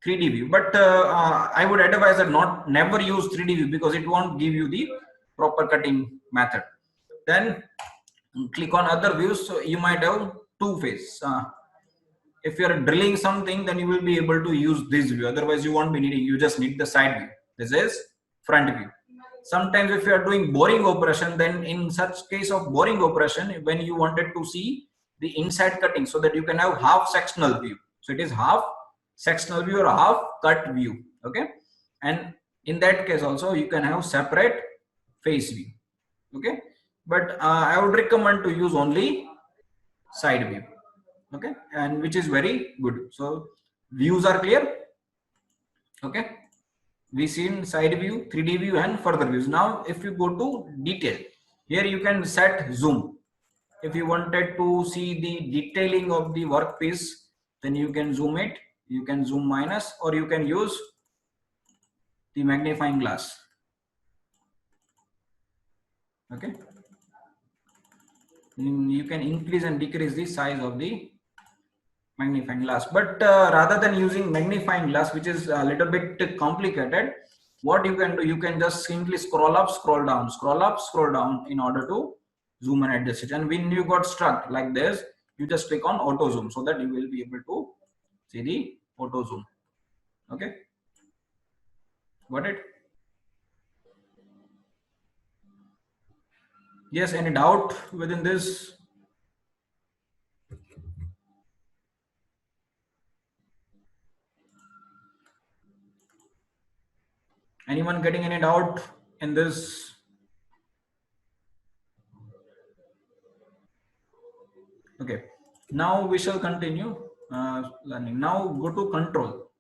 3D view. But I would advise that never use 3D view because it won't give you the proper cutting method. Then click on other views. So you might have two phase. If you are drilling something, then you will be able to use this view. Otherwise, you won't be needing. You just need the side view. This is front view. Sometimes, if you are doing boring operation, then in such case of boring operation, when you wanted to see the inside cutting, so that you can have half sectional view. So it is half sectional view or half cut view. Okay, and in that case also you can have separate face view. Okay, but I would recommend to use only side view. Okay, and which is very good. So views are clear. Okay, we seen side view, 3D view, and further views. Now if you go to detail, here you can set zoom. If you wanted to see the detailing of the workpiece, then you can zoom it. You can zoom minus, or you can use the magnifying glass. Okay, you can increase and decrease the size of the magnifying glass. But rather than using magnifying glass, which is a little bit complicated, what you can do, you can just simply scroll up, scroll down, scroll up, scroll down in order to zoom and adjust it. And when you got stuck like this, you just click on auto zoom so that you will be able to see the auto zoom. Okay, got it? Yes, any doubt within this? Anyone getting any doubt in this? Okay, now we shall continue learning. Now go to control.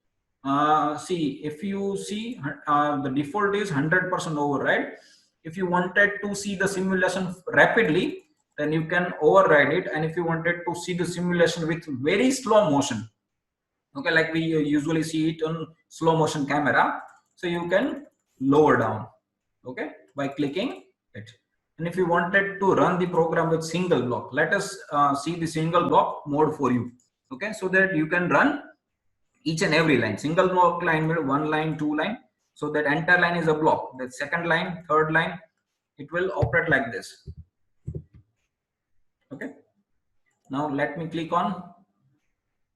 See, if you see the default is 100% override. If you wanted to see the simulation rapidly, then you can override it. And if you wanted to see the simulation with very slow motion, okay, like we usually see it on slow motion camera, so you can lower down, okay, by clicking it. And if you wanted to run the program with single block, let us see the single block mode for you. Okay, so that you can run each and every line. Single block line will 1 line, 2 line. So that entire line is a block. The second line, third line, it will operate like this. Okay. Now let me click on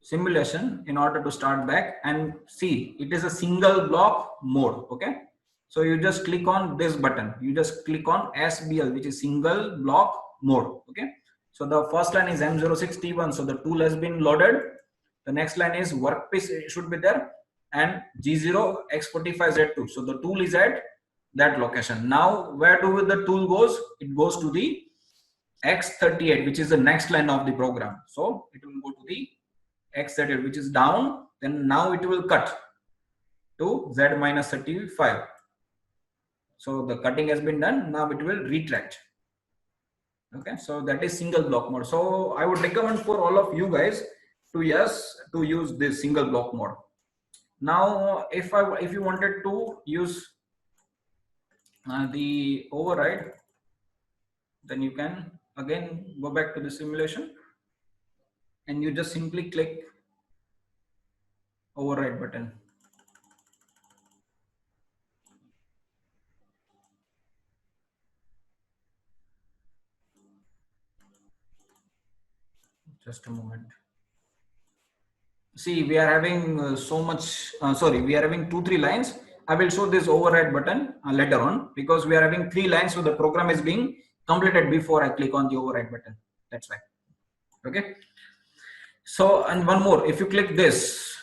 simulation in order to start back and see it is a single block mode. Okay. So you just click on this button. You just click on SBL, which is single block mode. Okay. So the first line is M06T1. So the tool has been loaded. The next line is workpiece should be there, and G0 X45Z2. So the tool is at that location. Now where do the tool goes? It goes to the X38, which is the next line of the program. So it will go to the X38, which is down. Then now it will cut to Z-35. So the cutting has been done. Now it will retract. Okay, so that is single block mode. So I would recommend for all of you guys to use this single block mode. Now if you wanted to use the override, then you can again go back to the simulation and you just simply click override button. Just a moment. See, we are having so much, sorry, we are having 2-3 lines. I will show this override button later on because we are having 3 lines, so the program is being completed before I click on the override button. That's why. Okay. So, and one more, if you click this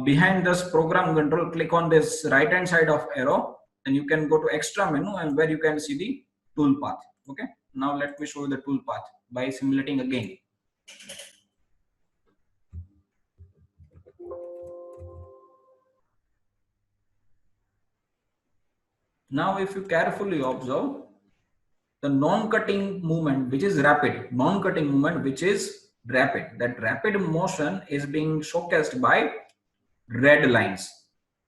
behind this program control, click on this right hand side of arrow, and you can go to extra menu and where you can see the tool path. Okay. Now let me show you the tool path by simulating again. Now, if you carefully observe, the non-cutting movement which is rapid, non-cutting movement which is rapid, that rapid motion is being showcased by red lines,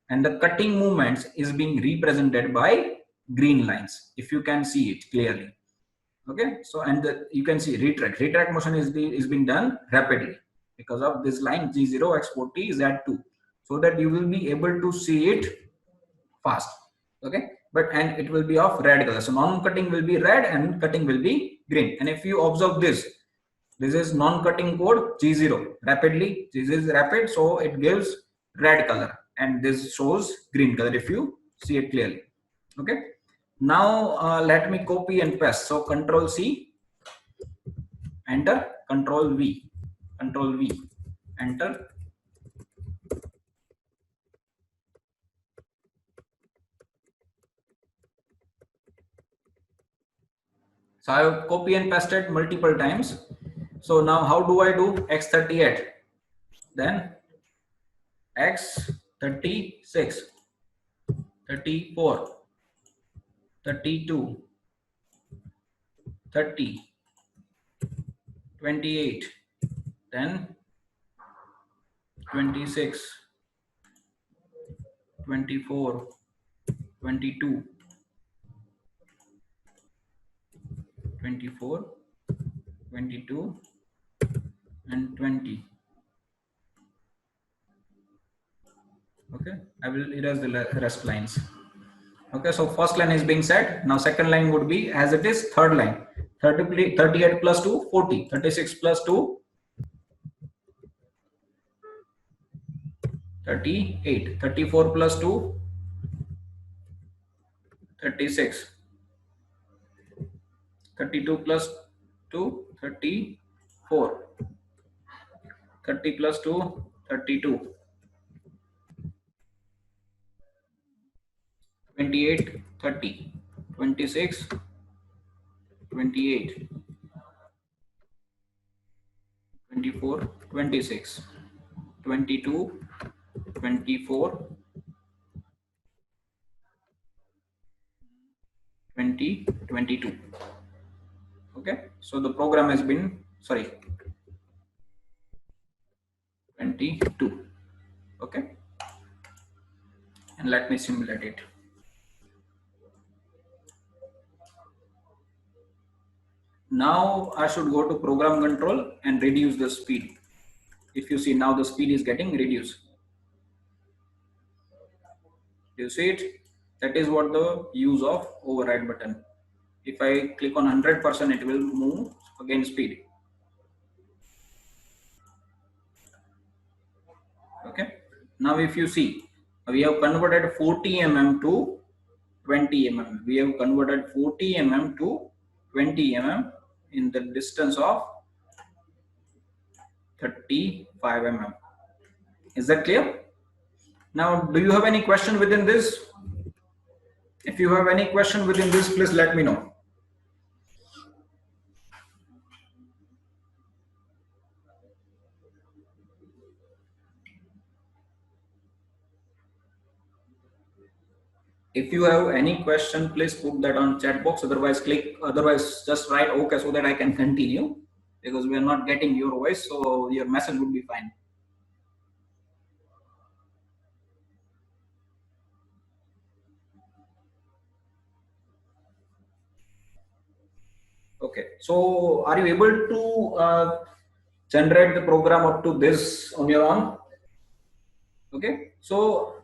and the cutting movements is being represented by green lines, if you can see it clearly. Okay, so and you can see retract motion is being done rapidly because of this line G0 export T is at 2, so that you will be able to see it fast. Okay, but and it will be of red color, so non-cutting will be red and cutting will be green. And if you observe this is non-cutting code G0 rapidly, this is rapid, so it gives red color, and this shows green color if you see it clearly. Okay, now let me copy and paste. So control C, enter, control V, enter. So I have copy and pasted multiple times. So now how do I do X38? Then X36, 34, 32, 30, 28, then 26, 24, 22, 24, 22, and 20. Okay, I will erase the rest lines. Okay, so first line is being set. Now second line would be as it is, third line 38 plus 2, 40, 36 plus 2, 38, 34 plus 2, 36, 32 plus 2, 34, 30 plus 2, 32, 28, 30, 26, 28, 24, 26, 22, 24, 20, 22. Okay, so the program has been, sorry, 22. Okay, and let me simulate it. Now I should go to program control and reduce the speed. If you see, now the speed is getting reduced. You see it? That is what the use of override button. If I click on 100%, it will move again speed. Okay. Now if you see, we have converted 40 mm to 20 mm. We have converted 40 mm to 20 mm in the distance of 35 mm. Is that clear? Now, do you have any question within this? If you have any question within this, please let me know. If you have any question, please put that on chat box. Otherwise just write okay so that I can continue, because we are not getting your voice, so your message would be fine. Okay, so are you able to generate the program up to this on your own? Okay, so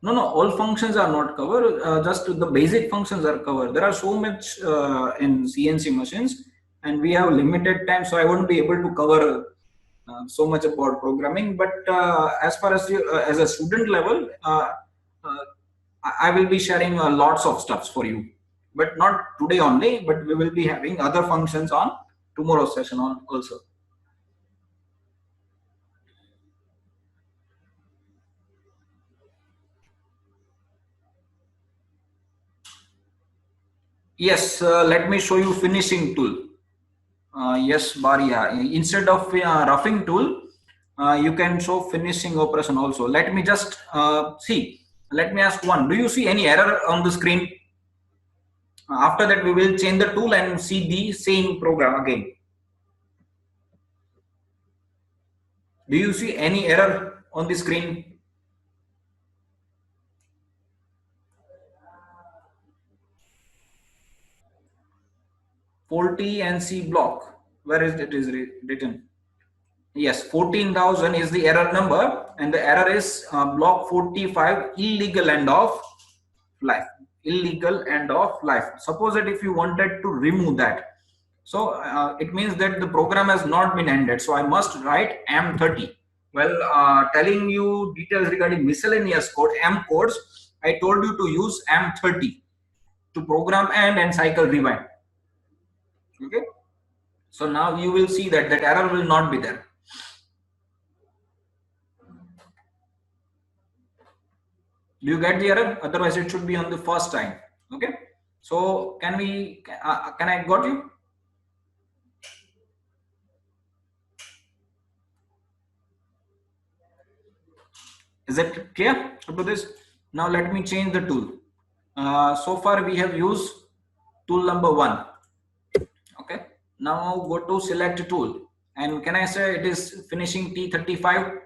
no, all functions are not covered. Just the basic functions are covered. There are so much in CNC machines, and we have limited time, so I won't be able to cover so much about programming. But as far as you, as a student level, uh, I will be sharing lots of stuffs for you, but not today only. But we will be having other functions on tomorrow's session on also. Yes, let me show you finishing tool. Yes, Baria. Instead of roughing tool, you can show finishing operation also. Let me just see. Let me ask one. Do you see any error on the screen? After that, we will change the tool and see the same program again. Do you see any error on the screen? 40 NC block. Where is it is written? Yes, 14,000 is the error number, and the error is block 45 illegal end of life. Illegal end of life. Suppose that if you wanted to remove that, so it means that the program has not been ended. So I must write M30. Well, telling you details regarding miscellaneous code, M codes, I told you to use M30 to program and cycle rewind. Okay. So now you will see that that error will not be there. Do you get the error? Otherwise, it should be on the first time. Okay. So can we? Can I got you? Is it clear up to this? Now let me change the tool. So far we have used tool number 1. Okay. Now go to select tool, and can I say it is finishing T35,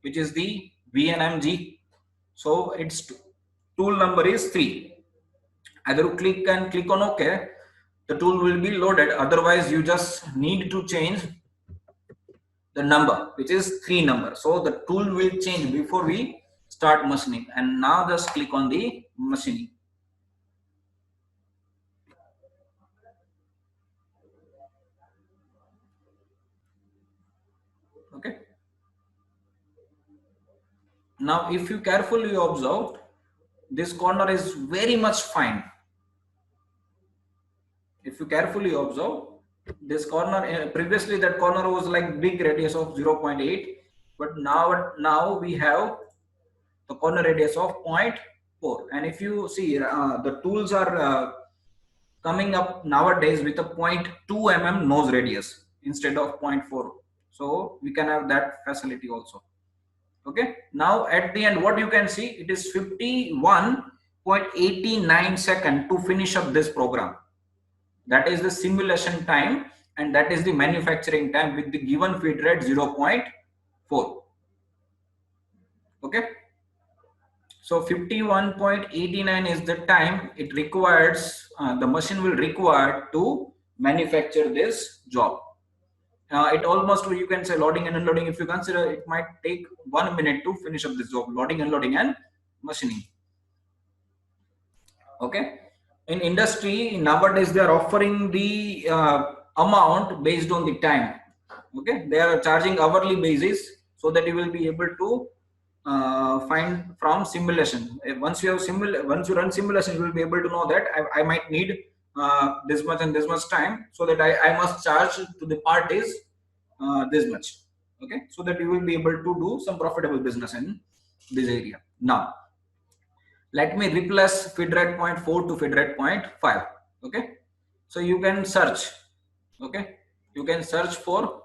which is the VNMG. So its tool number is 3. Either you click on OK, the tool will be loaded. Otherwise, you just need to change the number, which is 3 number. So the tool will change before we start machining. And now just click on the machining. Okay. Now, if you carefully observe, this corner is very much fine. If you carefully observe, this corner, previously that corner was like big radius of 0.8, but now we have the corner radius of 0.4. And if you see, the tools are coming up nowadays with a 0.2 mm nose radius instead of 0.4. So we can have that facility also. Okay. Now at the end, what you can see, it is 51.89 seconds to finish up this program. That is the simulation time, and that is the manufacturing time with the given feed rate 0.4. Okay. So 51.89 is the time it requires, the machine will require to manufacture this job. It almost, you can say, loading and unloading. If you consider, it might take 1 minute to finish up this job, loading, unloading, and machining. Okay. In industry nowadays, they are offering the amount based on the time. Okay, they are charging hourly basis, so that you will be able to find from simulation. Once you run simulation, you will be able to know that I might need this much and this much time, so that I must charge to the parties this much. Okay, so that you will be able to do some profitable business in this area. Now let me replace feed rate 0.4 to feed rate 0.5. Okay, so you can search. Okay, you can search for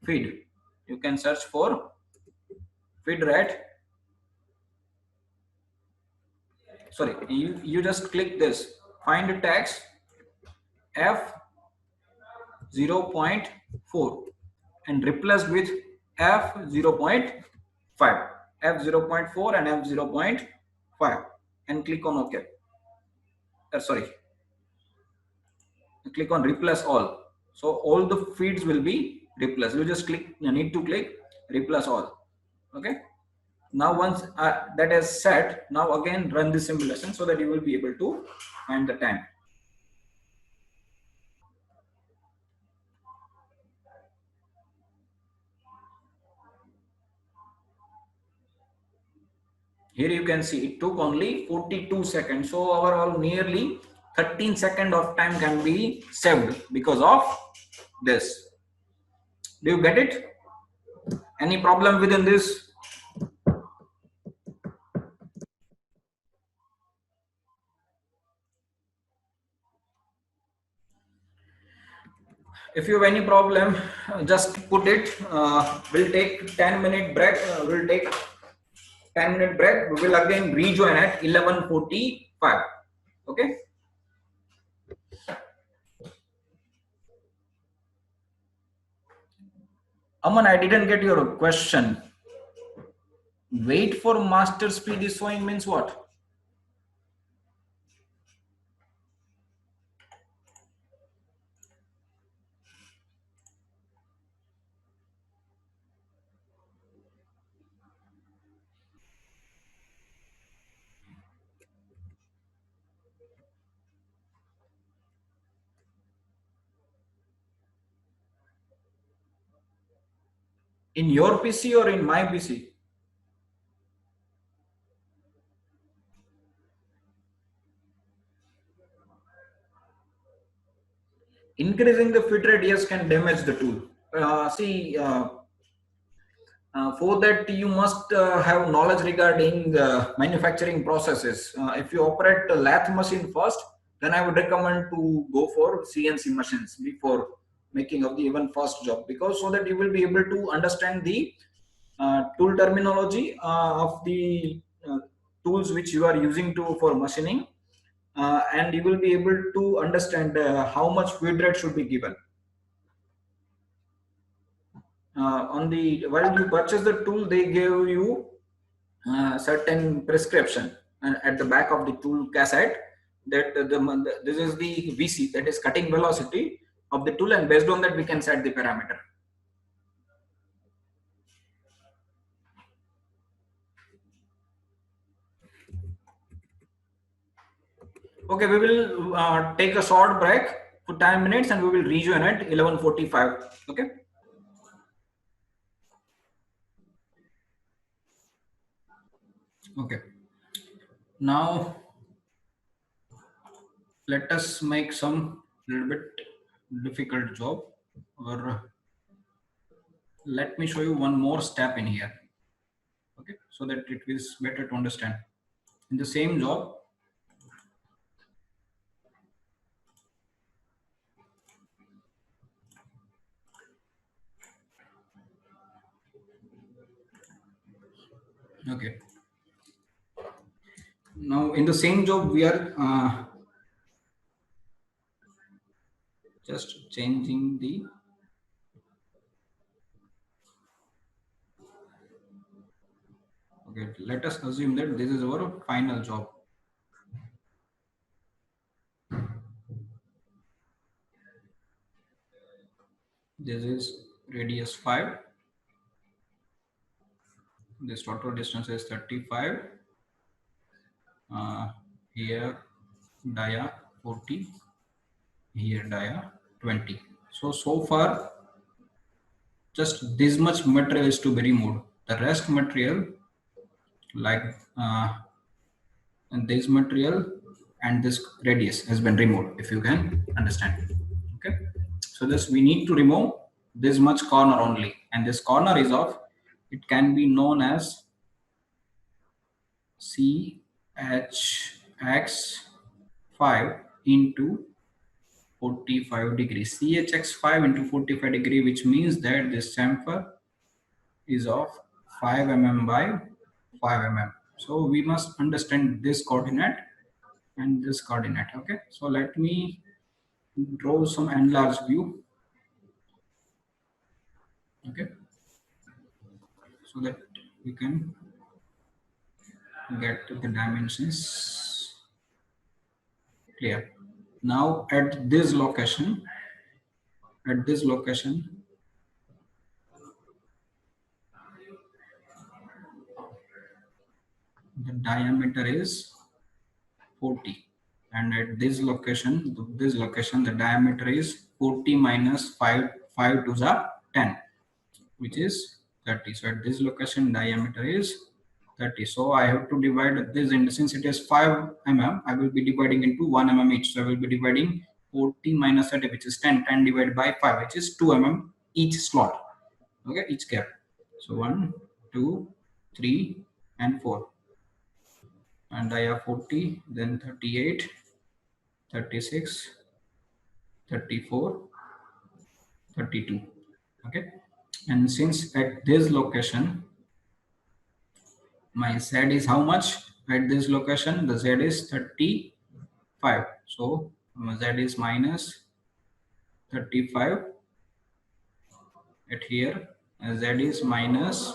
feed. You can search for feed rate. Sorry, you just click this, find tags F 0.4 and replace with F 0.5, F 0.4 and F 0.5, and click on OK. Sorry. click on replace all. So all the feeds will be replaced. You just click, you need to click replace all. Okay, now once that is set, now again run the simulation so that you will be able to find the time. Here you can see it took only 42 seconds. So overall nearly 13 seconds of time can be saved because of this. Do you get it? Any problem within this? If you have any problem, just put it. We'll take 10-minute break. We'll take 10-minute break. We will again rejoin at 11:45. Okay. Aman, I didn't get your question. Wait for master speed is showing means what? In your PC or in my PC? Increasing the fit rate, yes, can damage the tool. For that you must have knowledge regarding manufacturing processes. If you operate a lathe machine first, then I would recommend to go for CNC machines before making of the even first job, because so that you will be able to understand the tool terminology of the tools which you are using to for machining, and you will be able to understand how much feed rate should be given. On the while you purchase the tool, they give you certain prescription, and at the back of the tool cassette, that this is the VC, that is cutting velocity of the tool, and based on that we can set the parameter. Okay, we will take a short break for 10 minutes and we will rejoin at 11:45. Okay. Okay. Now let us make some little bit difficult job, or let me show you one more step in here. Okay, so that it is better to understand. In the same job, okay, now in the same job we are just changing the, okay, let us assume that this is our final job. This is radius 5, this total distance is 35, here dia 40, here dia 20. So far just this much material is to be removed. The rest material, like and this material and this radius has been removed, if you can understand. Okay, so this we need to remove this much corner only, and this corner is of, it can be known as CHX5 into 45 degrees. CHX5 into 45 degree, which means that this chamfer is of 5 mm by 5 mm. So we must understand this coordinate and this coordinate. Okay, so let me draw some enlarged view. Okay, so that we can get the dimensions clear. Now at this location, the diameter is 40, and at this location, the diameter is 40 minus 5 to the 10, which is 30. So at this location, diameter is 30. So I have to divide this into, since it is 5 mm, I will be dividing into 1 mm each. So I will be dividing 40 minus 30, which is 10. 10 divided by 5, which is 2 mm each slot. Okay, each gap. So 1, 2, 3, and 4. And I have 40, then 38, 36, 34, 32. Okay, and since at this location my Z is how much? At this location the Z is 35, so Z is minus 35. At here Z is minus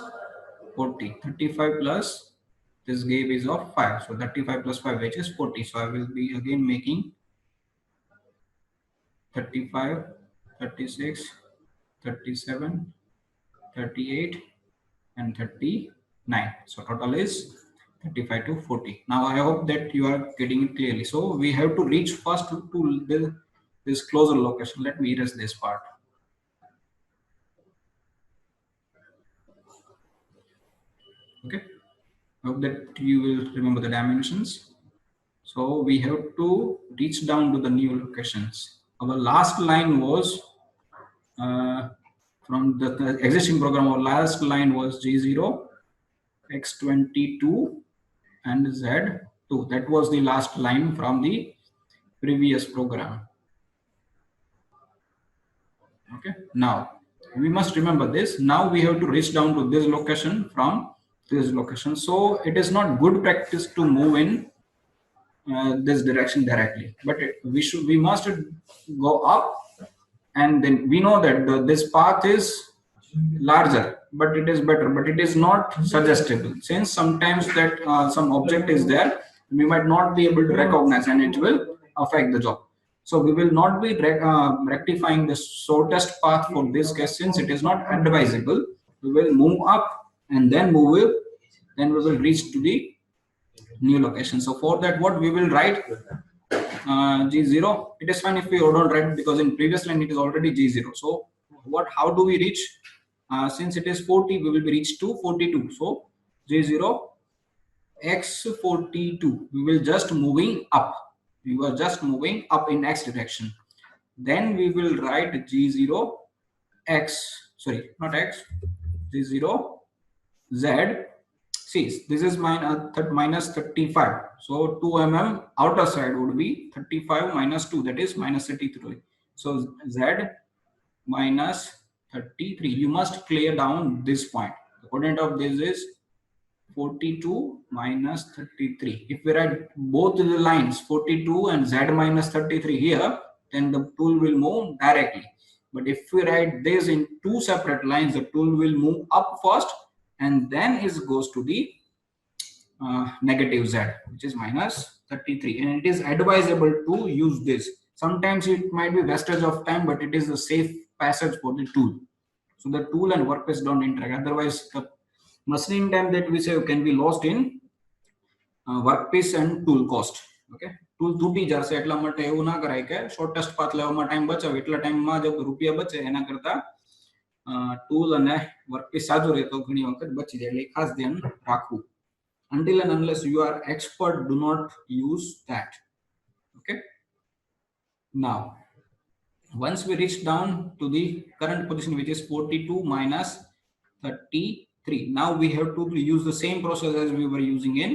40. 35 plus this gap is of 5, so 35 plus 5, which is 40. So I will be again making 35, 36, 37, 38, and 39. So total is 35 to 40. Now I hope that you are getting it clearly. So we have to reach first to this closer location. Let me erase this part. Okay, I hope that you will remember the dimensions. So we have to reach down to the new locations. Our last line was from the existing program. Our last line was G0, X22, and Z2. That was the last line from the previous program. Okay, now we must remember this. Now we have to reach down to this location from this location. So it is not good practice to move in this direction directly, but we must go up, and then we know that this path is larger, but it is better, but it is not suggestible, since sometimes that some object is there, we might not be able to recognize and it will affect the job. So we will not be rectifying the shortest path for this case, since it is not advisable. We will move up, and then we will reach to the new location. So for that, what we will write G0. It is fine if we don't write, because in previous line it is already G0. So how do we reach? Since it is 40, we will be reached to 42. So G0 X42. We will just moving up. We were just moving up in X direction. Then we will write G0 X. Sorry, not X. G0 Z. See, this is minus 35. So 2 mm outer side would be 35 minus 2, that is minus 33. So Z minus 33. You must clear down this point. The coordinate of this is 42 minus 33. If we write both the lines 42 and Z minus 33 here, then the tool will move directly. But if we write this in two separate lines, the tool will move up first, and then it goes to the negative Z, which is minus 33. And it is advisable to use this. Sometimes it might be wastage of time, but it is a safe passage for the tool. So the tool and workpiece don't interact. Otherwise, the machining time that we save can be lost in workpiece and tool cost. Okay, tool તૂટી જશે, એટલા માટે એવું ના કરાય કે shortest path લેવામાં time બચાવે, એટલા ટાઈમમાં જો રૂપિયા બચે એના કરતા ટૂલ અને વર્કપીસ સાજુ રહે તો ઘણી વખત બચી જાય, એટલે ખાસ ધ્યાન રાખવું. Until and unless you are expert, do not use that. Okay, now once we reach down to the current position, which is 42 minus 33, now we have to use the same process as we were using in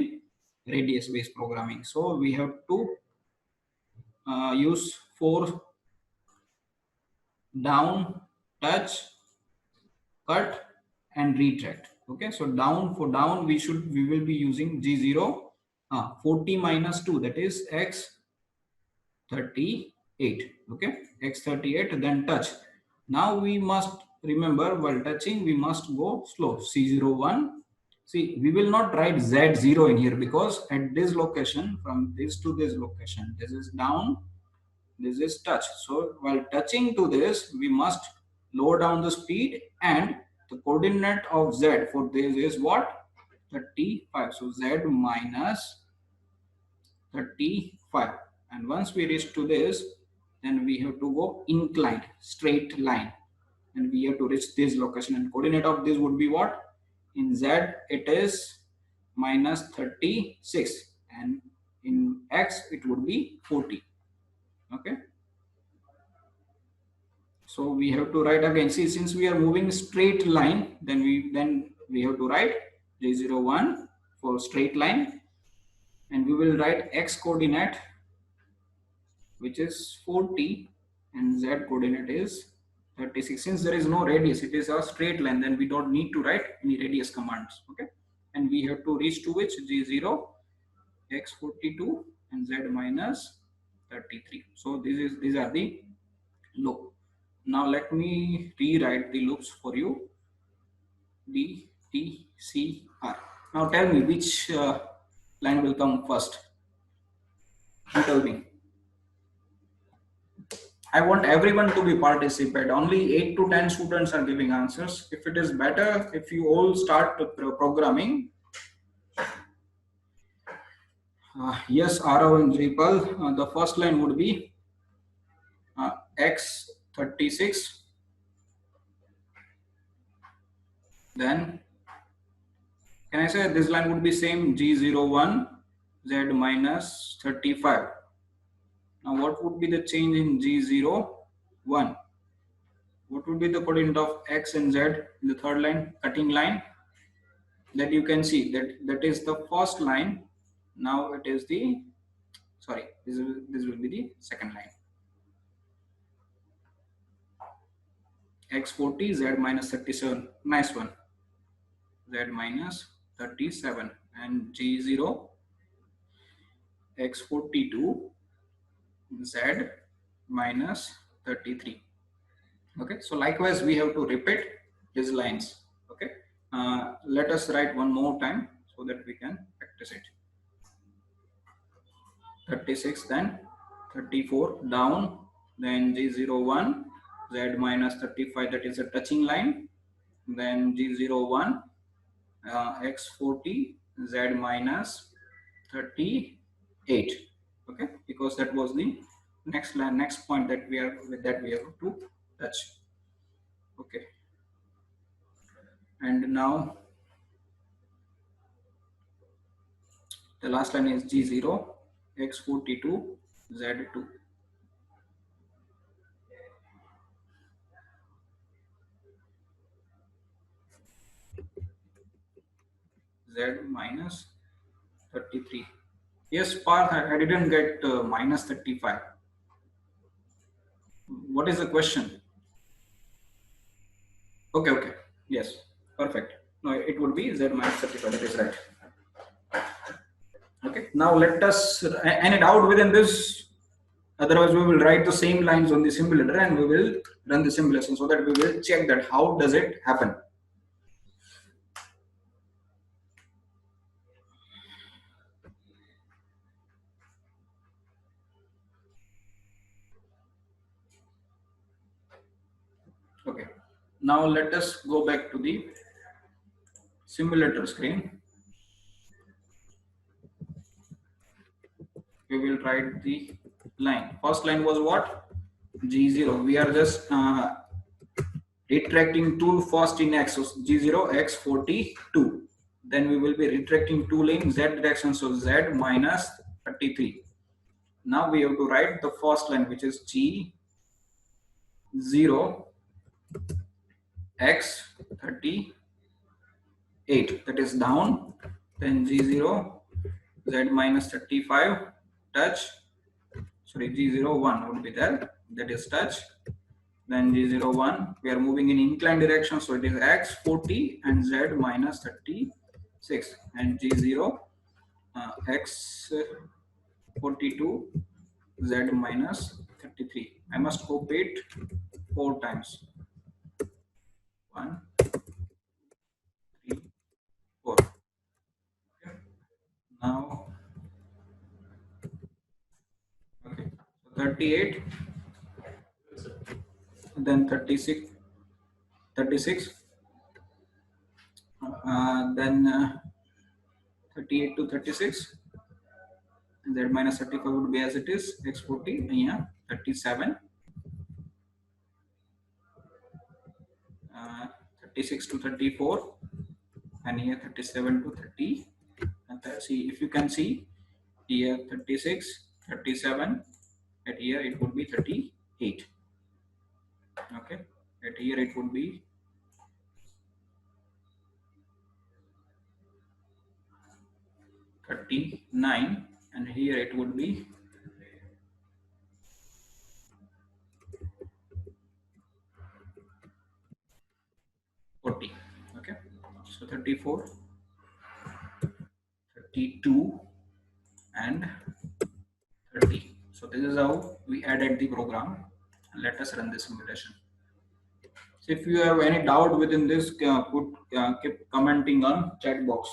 radius based programming. So we have to use 4 down, touch, cut, and retract. Okay, so for down we will be using G0 40 minus 2, that is X38. Okay, X38, then touch. Now we must remember, while touching we must go slow. C01. See, we will not write Z0 in here, because at this location, from this to this location, this is down, this is touch. So while touching to this, we must lower down the speed, and the coordinate of z for this is what? 35. So z minus 35. And once we reach to this, then we have to go inclined, straight line. And we have to reach this location. And coordinate of this would be what? In z, it is minus 36. And in x, it would be 40. Okay. So we have to write again. See, since we are moving straight line, then we have to write j01 for straight line, and we will write x coordinate, which is 40, and z coordinate is 36. Since there is no radius, it is a straight line, then we don't need to write any radius commands. Okay, and we have to reach to which? G0, x42, and z minus 33. So these are the loop. Now let me rewrite the loops for you. D, T, C, R. Now tell me which line will come first. You tell me. I want everyone to be participate. Only 8 to 10 students are giving answers. If it is better, if you all start programming. Yes, Arav and Jipal. The first line would be x36. Then, can I say this line would be same G01, Z minus 35. Now, what would be the change in G01? What would be the coordinate of x and z in the third line, cutting line? That you can see that is the first line. Now it is the, sorry, this will be the second line. X40, z minus 37. Nice one. Z minus 37, and G0, X42, z minus 33. Okay, so likewise we have to repeat these lines. Okay, let us write one more time so that we can practice it. 36, then 34 down, then G01, z minus 35, that is a touching line, then G01, x40, z minus 38. Okay, because that was the next line, next point that we have to touch. Okay, and now the last line is G0, x42, z2. Z minus 33. Yes, Parth, I didn't get minus 35. What is the question? Okay. Yes, perfect. No, it would be Z minus 35. That is right. Okay, now let us end it out within this. Otherwise, we will write the same lines on the simulator and we will run the simulation so that we will check that how does it happen. Okay, now let us go back to the simulator screen. We will write the line. First line was what? G0. We are just retracting two first in x, so G0, x42. Then we will be retracting two in z direction, so z minus 33. Now we have to write the first line, which is G0, x38, that is down, then G0, z minus 35, touch, sorry, G01 would be there, that is touch, then G01, we are moving in inclined direction, so it is x40 and z minus 36, and G0, x42, z minus 33. I must hope it 4 times. 1, 3, 4. Now, okay, so 38, then 36, 36, then 38 to 36, z minus 35 would be as it is, x40, yeah, 37, 36 to 34, and here 37 to 30. And see, if you can see here 36, 37, at here it would be 38. Okay, at here it would be 39, and here it would be 40. Okay, so 34, 32, and 30. So this is how we added the program. Let us run this simulation. So if you have any doubt within this, keep commenting on chat box.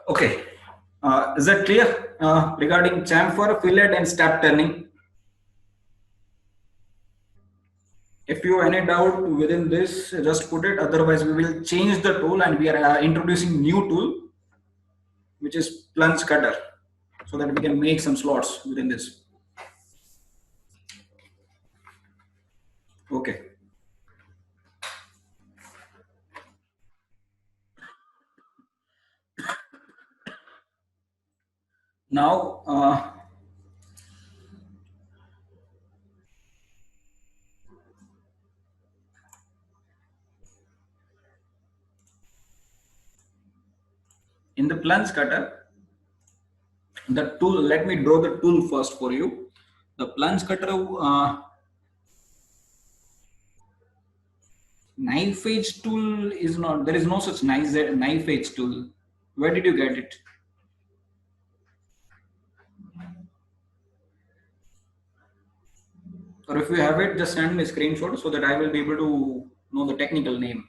Okay, is that clear regarding chamfer, fillet, and step turning? If you have any doubt within this, just put it. Otherwise, we will change the tool and we are introducing new tool, which is plunge cutter, so that we can make some slots within this. Okay. Now, in the plunge cutter, the tool, let me draw the tool first for you. The plunge cutter, knife edge tool is not, there is no such knife edge tool. Where did you get it? Or if you have it, just send me a screenshot so that I will be able to know the technical name,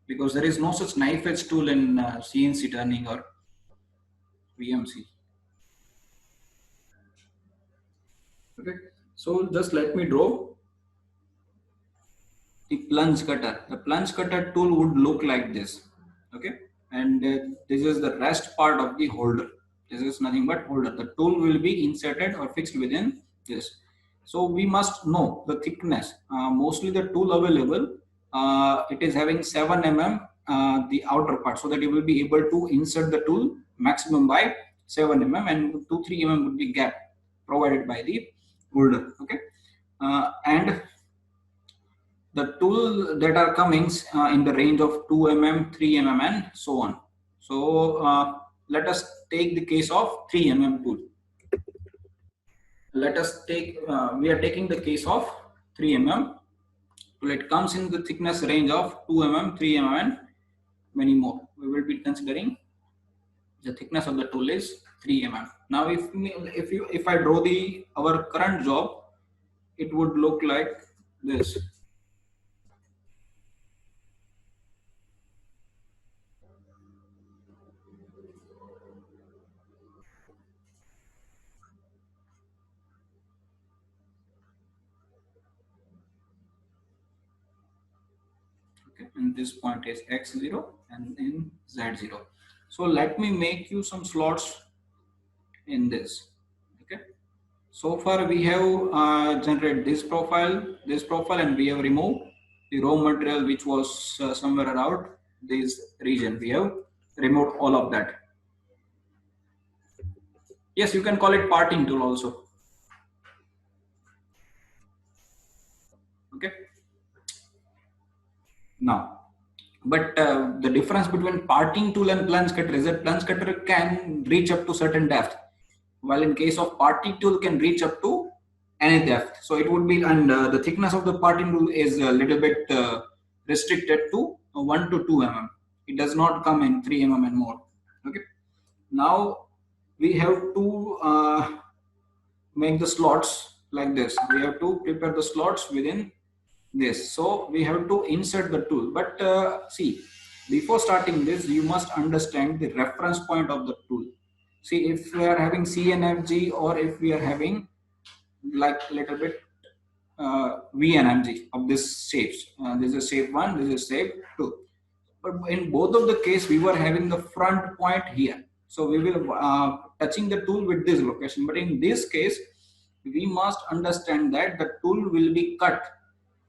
because there is no such knife edge tool in CNC turning or VMC. Okay, so just let me draw. the plunge cutter. The plunge cutter tool would look like this. Okay, and this is the rest part of the holder. This is nothing but holder. The tool will be inserted or fixed within this. So we must know the thickness. Mostly the tool available, it is having 7 mm the outer part, so that you will be able to insert the tool maximum by 7 mm, and 2-3 mm would be gap provided by the holder. Okay, and the tool that are coming in the range of 2 mm, 3 mm, and so on. So let us take the case of 3 mm tool. Let us take, we are taking the case of 3 mm. So it comes in the thickness range of 2 mm, 3 mm, and many more. We will be considering the thickness of the tool is 3 mm. Now, if I draw the our current job, it would look like this. Okay, and this point is x0 and then z0. So let me make you some slots in this. Okay, so far we have generated this profile, and we have removed the raw material which was somewhere around this region. We have removed all of that. Yes, you can call it parting tool also. Okay, now, but the difference between parting tool and plunge cutter is that plunge cutter can reach up to certain depth, while in case of parting tool can reach up to any depth. So it would be, and the thickness of the parting tool is a little bit restricted to 1 to 2 mm. It does not come in 3 mm and more. Okay, now we have to make the slots like this. We have to prepare the slots within this. So we have to insert the tool. But see, before starting this, you must understand the reference point of the tool. See, if we are having C and FG, or if we are having like little bit V and MG of this shapes. This is shape 1, this is shape 2. But in both of the case, we were having the front point here. So we will touching the tool with this location. But in this case, we must understand that the tool will be cut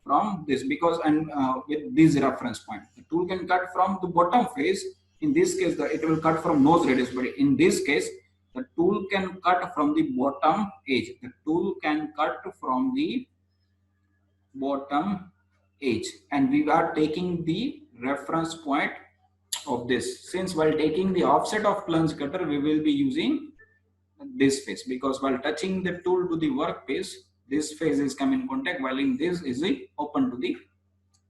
from this, because and with this reference point, the tool can cut from the bottom face. In this case, it will cut from nose radius. But in this case, the tool can cut from the bottom edge. The tool can cut from the bottom edge, and we are taking the reference point of this. Since while taking the offset of plunge cutter, we will be using this face, because while touching the tool to the workpiece, this face is come in contact, while in this is open to the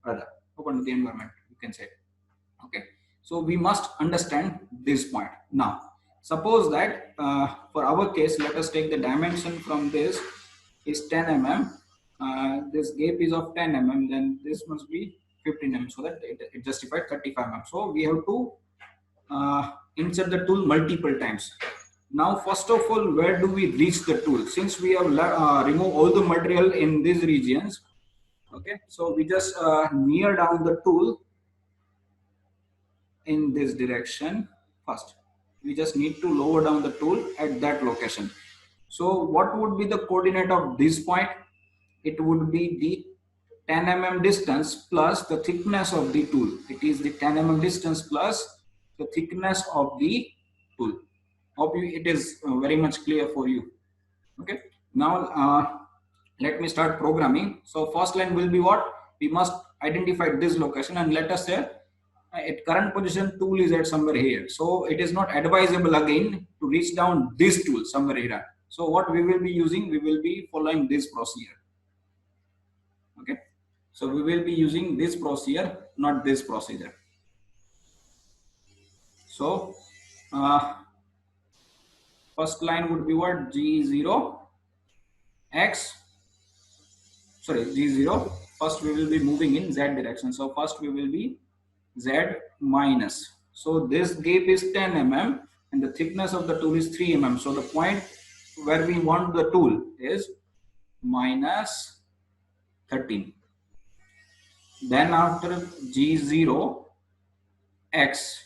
other, open to the environment, you can say. Okay, so we must understand this point. Now suppose that for our case, let us take the dimension from this is 10 mm. This gap is of 10 mm, then this must be 15 mm, so that it justified 35 mm. So we have to insert the tool multiple times. Now, first of all, where do we reach the tool? Since we have removed all the material in these regions, okay, so we just near down the tool in this direction first. We just need to lower down the tool at that location. So what would be the coordinate of this point? It would be the 10 mm distance plus the thickness of the tool. It is the 10 mm distance plus the thickness of the tool. Hope it is very much clear for you. Okay, now let me start programming. So first line will be what? We must identify this location, and let us say at current position tool is at somewhere here. So it is not advisable again to reach down this tool somewhere here. So what we will be using, we will be following this procedure. Okay, so we will be using this procedure, not this procedure. So first line would be what? G0 X, sorry, G0. First we will be moving in Z direction. So first we will be Z minus. So this gap is 10 mm and the thickness of the tool is 3 mm. So the point where we want the tool is minus 13. Then after G0 X,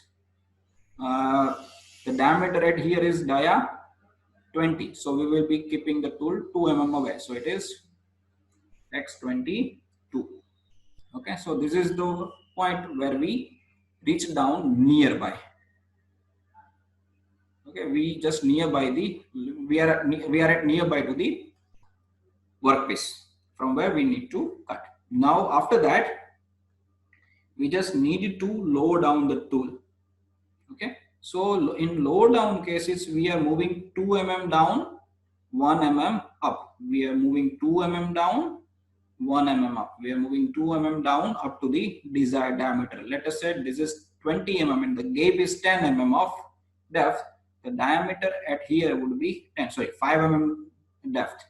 the diameter at here is dia 20. So we will be keeping the tool 2 mm away. So it is X22. Okay, so this is the point where we reach down nearby. Okay, we just nearby the we are at nearby to the workpiece from where we need to cut. Now after that, we just need to lower down the tool. Okay, so in lower down cases, we are moving 2 mm down, 1 mm up. We are moving 2 mm down, 1 mm up. We are moving 2 mm down up to the desired diameter. Let us say this is 20 mm and the gap is 10 mm of depth. The diameter at here would be 5 mm depth.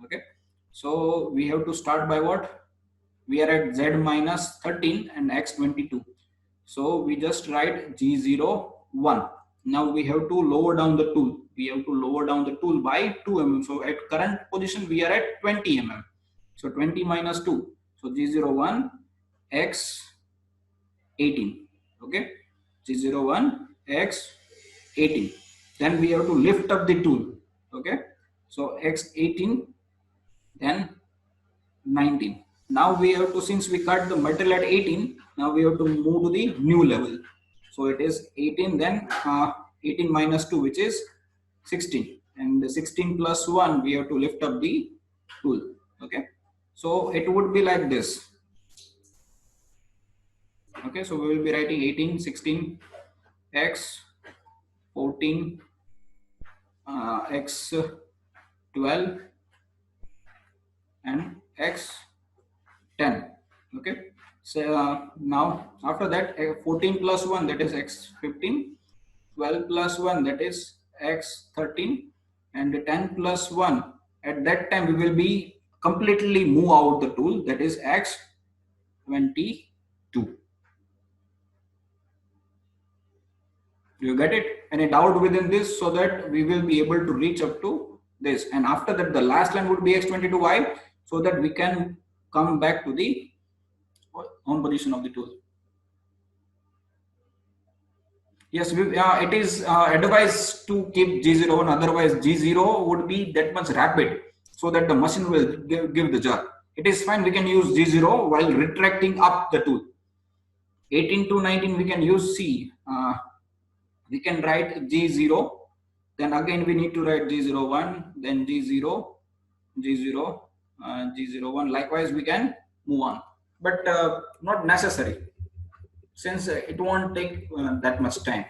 Okay, so we have to start by what? We are at z minus 13 and x22. So we just write G01. Now we have to lower down the tool. We have to lower down the tool by 2 mm. So at current position, we are at 20 mm. So 20 minus 2. So G01 x18. Okay. G01 x18. Then we have to lift up the tool. Okay. So x18, then 19. Now we have to, since we cut the metal at 18, now we have to move to the new level. So it is 18, then 18 minus 2, which is 16. And the 16 plus 1, we have to lift up the tool. Okay. So it would be like this. Okay. So we will be writing 18, 16, x, 14, x, 12, and x, 10. Okay, so now after that 14 plus 1, that is x15, 12 plus 1, that is x13, and 10 plus 1, at that time we will be completely move out the tool, that is x22. You get it? Any doubt within this, so that we will be able to reach up to this, and after that the last line would be x22y, so that we can come back to the on position of the tool. Yes, it is advised to keep G0, otherwise G0 would be that much rapid, so that the machine will give the jerk. It is fine, we can use G0 while retracting up the tool. 18 to 19 we can use C. We can write G0, then again we need to write G01, then G0, G0, G01. Likewise we can move on, but not necessary, since it won't take that much time.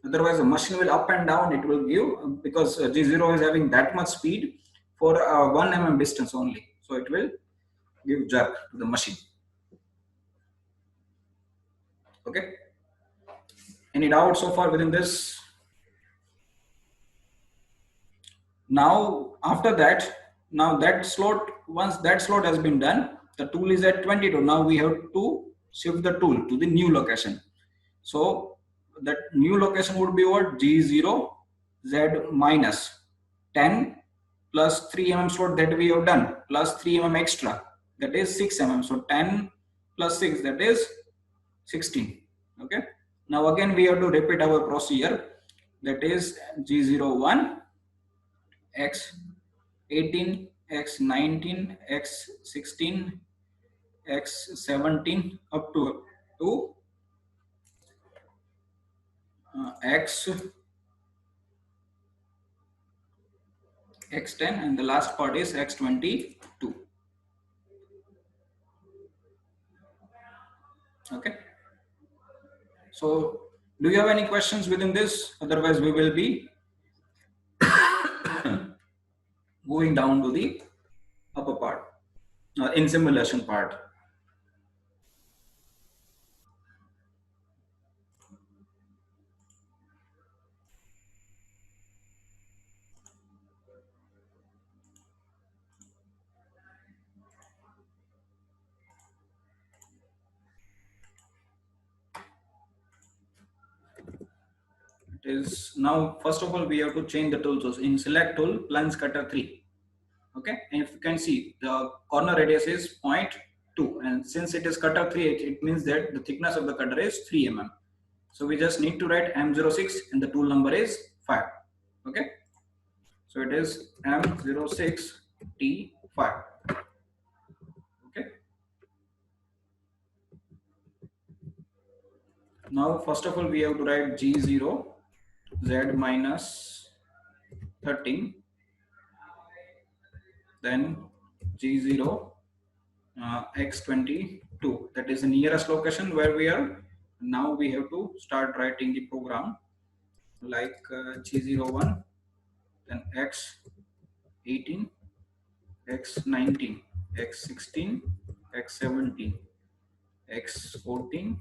Otherwise the machine will up and down, it will give, because G0 is having that much speed for 1 mm distance only, so it will give jerk to the machine. Okay, any doubt so far within this? Now after that, now that slot, once that slot has been done, the tool is at 22. Now we have to shift the tool to the new location. So that new location would be what? G0 Z minus 10 plus 3 mm slot that we have done, plus 3 mm extra, that is 6 mm. So 10 plus 6, that is 16. Okay, now again we have to repeat our procedure, that is G01 x18, x19, x16, x17 up to x10, and the last part is x22. Okay, so do you have any questions within this? Otherwise we will be going down to the upper part, in simulation part. Is now, first of all we have to change the tool. So in select tool, plunge cutter 3. Okay, and if you can see, the corner radius is 0.5 2, and since it is cutter 3, it means that the thickness of the cutter is 3 mm. So we just need to write M06 and the tool number is 5. Okay, so it is M06T5. Okay, now first of all we have to write G0 Z minus 13, then G0 X22, that is the nearest location where we are. Now we have to start writing the program like G01, then X18, X19, X16, X17, X14,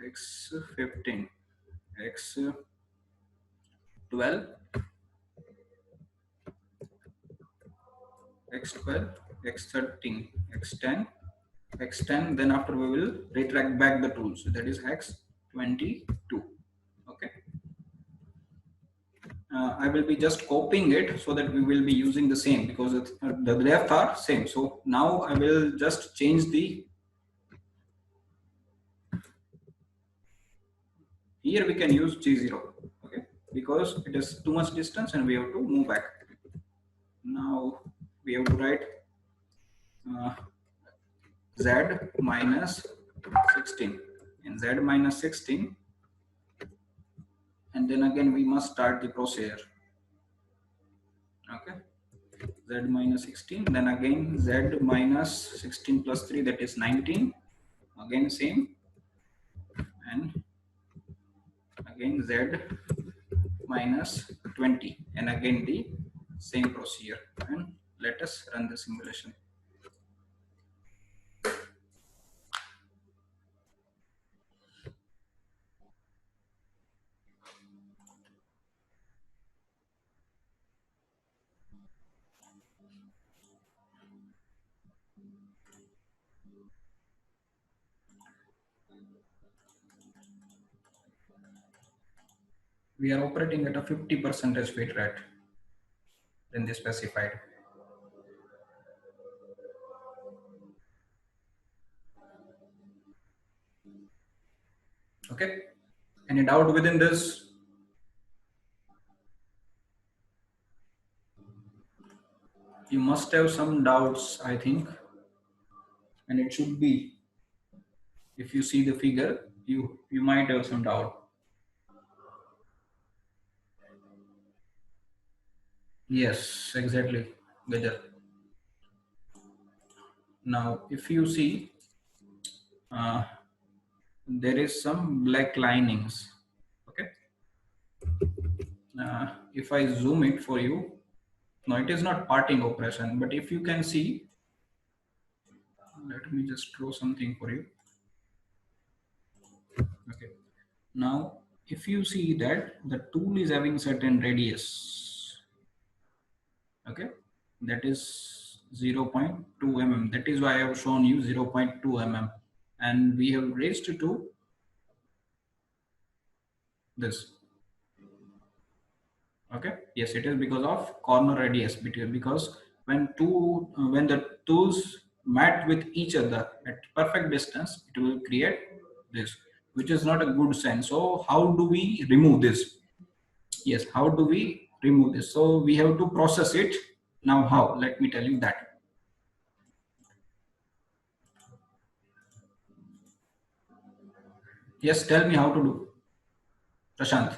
X15, X12, X12, X13, X10, X10. Then after we will retract back the tools. So that is X22. Okay. I will be just copying it so that we will be using the same, because the left are same. So now I will just change the, here we can use G0, okay, because it is too much distance and we have to move back. Now we have to write Z minus 16 and Z minus 16, and then again we must start the procedure. Okay, Z minus 16, then again Z minus 16 plus 3, that is 19, again same, and again Z minus 20, and again the same procedure, and let us run the simulation. We are operating at a 50% fit rate than the specified. Okay, any doubt within this? You must have some doubts, I think, and it should be. If you see the figure, you might have some doubt. Yes, exactly, Gajar. Now, if you see, uh, there is some black linings. Okay. If I zoom it for you, no, it is not parting operation, but if you can see, let me just draw something for you. Okay. Now, if you see that the tool is having certain radius, okay, that is 0.2 mm. That is why I have shown you 0.2 mm, and we have raised to this. Okay, yes, it is because of corner radius, because when the tools mat with each other at perfect distance, it will create this, which is not a good sign. So how do we remove this? Yes, how do we remove this? So we have to process it. Now how? Let me tell you that. Yes, tell me how to do, Prashant.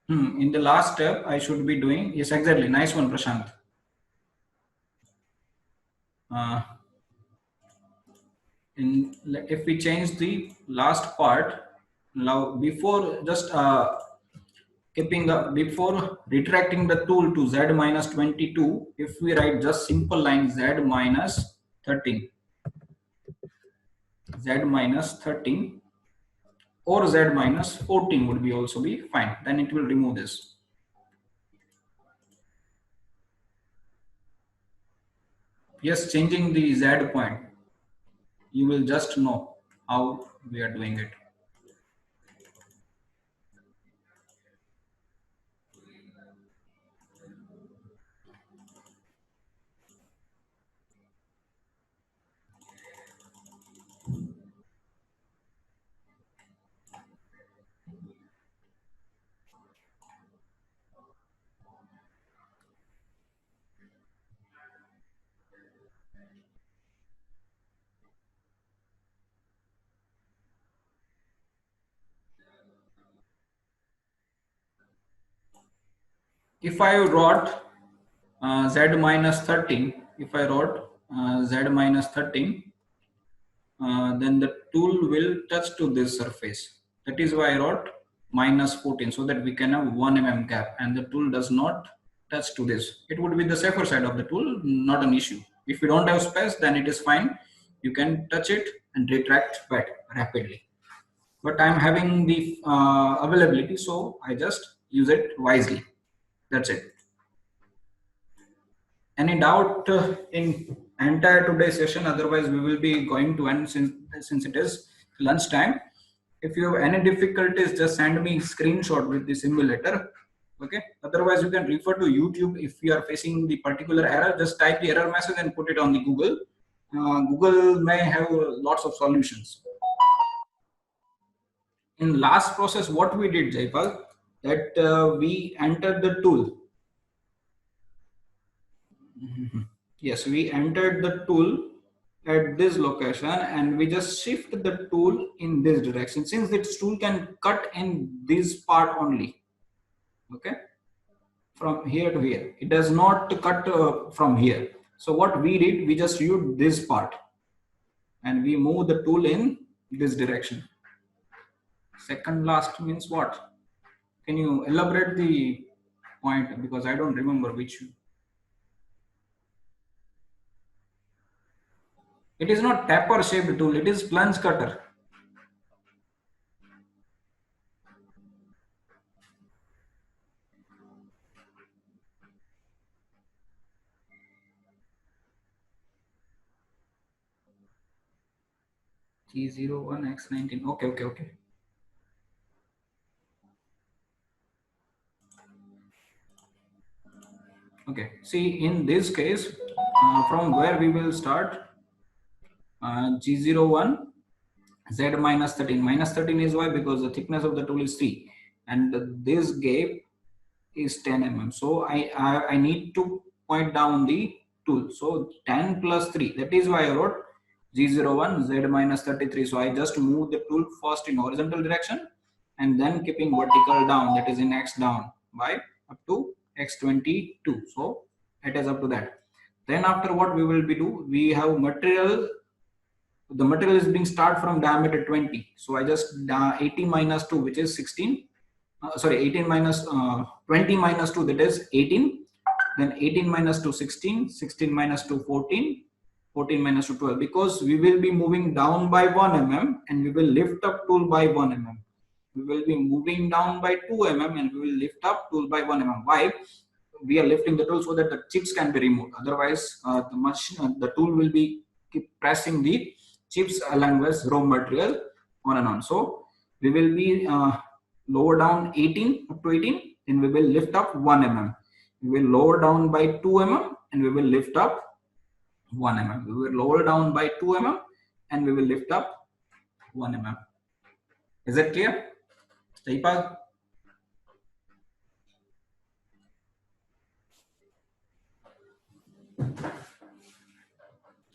In the last step, I should be doing, yes, exactly. Nice one, Prashant. Uh, if we change the last part, now before just before retracting the tool to Z minus 22, if we write just simple line Z minus 13, Z minus 13, or Z minus 14 would be also be fine. Then it will remove this. Yes, changing the Z point, you will just know how we are doing it. if I wrote z minus 13, if I wrote z minus 13, then the tool will touch to this surface. That is why I wrote minus 14, so that we can have 1 mm gap and the tool does not touch to this. It would be the safer side of the tool, not an issue. If you don't have space, then it is fine. You can touch it and retract back rapidly. But I'm having the availability, so I just use it wisely. That's it. Any doubt in entire today's session? Otherwise, we will be going to end since it is lunchtime. If you have any difficulties, just send me screenshot with the simulator. Okay. Otherwise, you can refer to YouTube. If you are facing the particular error, just type the error message and put it on the Google. Google may have lots of solutions. In last process, what we did, Jaipal, that we entered the tool. Yes, we entered the tool at this location and we just shift the tool in this direction, since this tool can cut in this part only. Okay, from here to here, it does not cut from here. So what we did, we just used this part and we move the tool in this direction. Second last means what? Can you elaborate the point, because I don't remember which. It is not taper shaped tool, it is plunge cutter. G01X19. Okay. Okay. See, in this case, from where we will start, G01 Z minus 13. Minus 13 is why? Because the thickness of the tool is 3 and this gap is 10 mm. So I need to point down the tool. So 10 plus 3. That is why I wrote G01 Z minus 33. So I just move the tool first in horizontal direction and then keeping vertical down, that is in X down by up to X22. So it is up to that. Then after what we will be do, we have material. The material is being start from diameter 20. So I just 18 minus 2, which is 16. Sorry, 18 minus 20 minus 2, that is 18. Then 18 minus 2, 16. 16 minus 2, 14. 14 minus 2, 12. Because we will be moving down by 1 mm and we will lift up tool by 1 mm. We will be moving down by 2 mm and we will lift up tool by 1 mm. Why? We are lifting the tool so that the chips can be removed. Otherwise, the tool will be keep pressing the chips along with raw material on and on. So we will be lower down 18 up to 18, then we will lift up 1 mm. We will lower down by 2 mm and we will lift up 1 mm. We will lower down by 2 mm and we will lift up 1 mm. Is that clear? Taipal?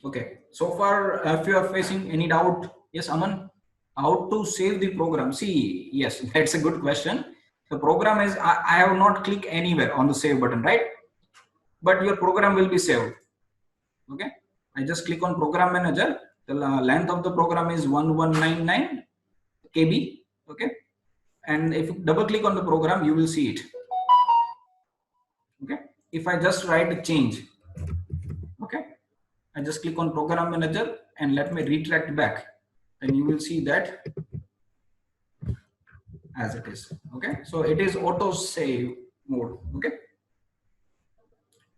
Okay. So far, if you are facing any doubt, yes, Aman, how to save the program? See, yes, that's a good question. The program is, I have not clicked anywhere on the save button, right? But your program will be saved. Okay. I just click on program manager. The length of the program is 1199 KB. Okay. And if you double click on the program, you will see it. Okay. If I just write a change, okay, I just click on program manager and let me retract back, then you will see that as it is. Okay, so it is auto save mode.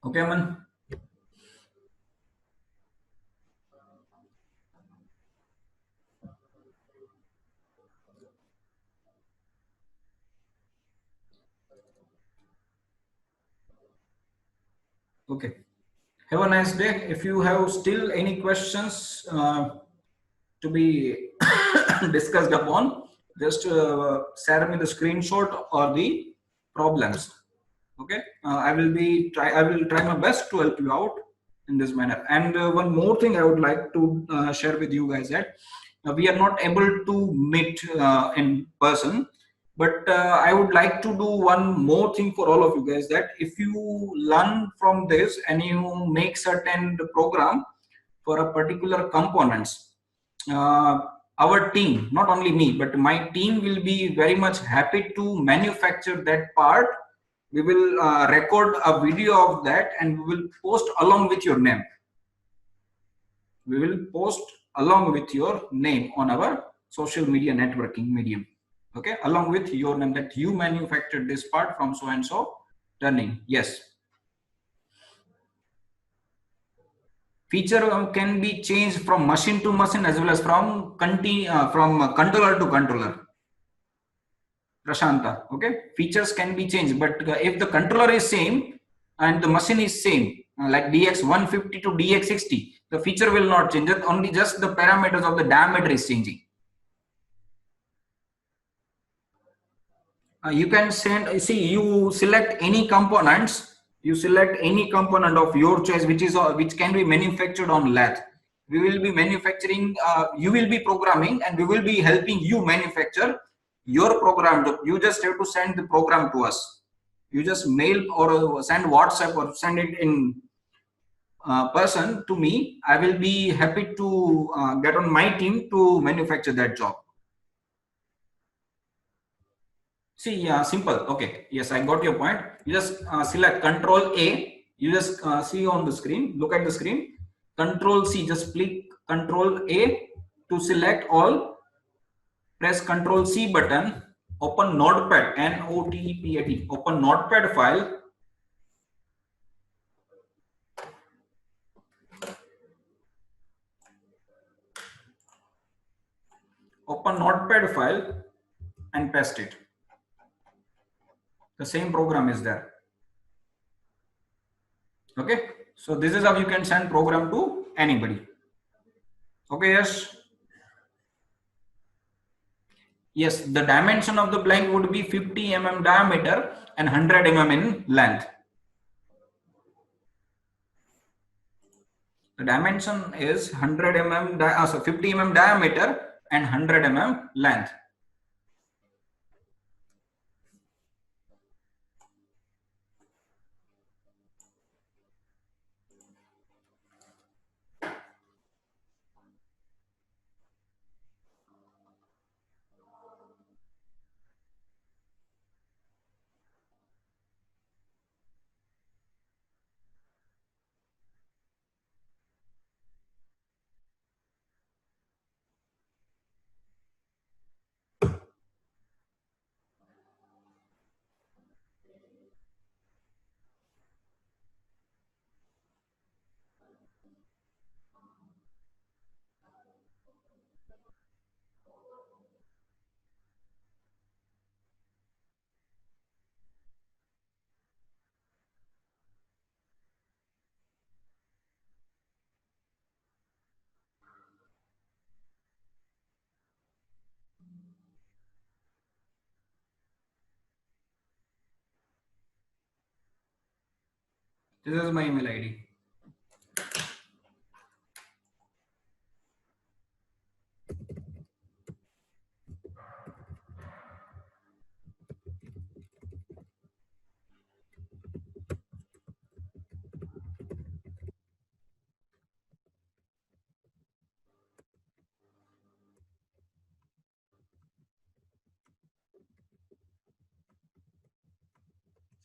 Okay, Aman. Okay, have a nice day. If you have still any questions to be discussed upon, just share me the screenshot or the problems. Okay, I will try my best to help you out in this manner. And one more thing I would like to share with you guys, that we are not able to meet in person, But I would like to do one more thing for all of you guys, that if you learn from this and you make certain program for a particular components, uh, our team, not only me, but my team will be very much happy to manufacture that part. We will record a video of that and we will post along with your name. We will post along with your name on our social media networking medium. Okay, along with your name, that you manufactured this part from so and so turning. Yes. Feature can be changed from machine to machine as well as from controller to controller. Prashanta. Okay, features can be changed, but if the controller is same and the machine is same, like DX150 to DX60, the feature will not change. Only just the parameters of the diameter is changing. You can send. See, you select any components. You select any component of your choice, which can be manufactured on lathe. We will be manufacturing. You will be programming, and we will be helping you manufacture your program. You just have to send the program to us. You just mail or send WhatsApp or send it in person to me. I will be happy to get on my team to manufacture that job. See, simple. Okay. Yes, I got your point. You just select Control A. You just see on the screen. Look at the screen. Control C. Just click Control A to select all. Press Control C button. Open Notepad. Notepad. Open Notepad file. Open Notepad file and paste it. The same program is there. Okay. So this is how you can send program to anybody. Okay. Yes. Yes, the dimension of the blank would be 50 mm diameter and 100 mm in length. The dimension is 100 mm, so 50 mm diameter and 100 mm length. This is my email ID.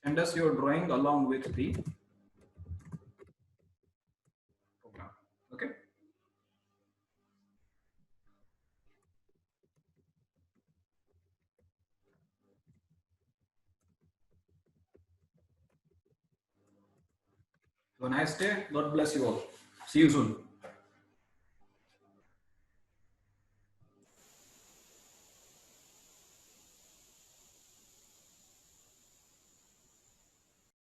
Send us your drawing along with the program. Okay. Have a nice day. God bless you all. See you soon.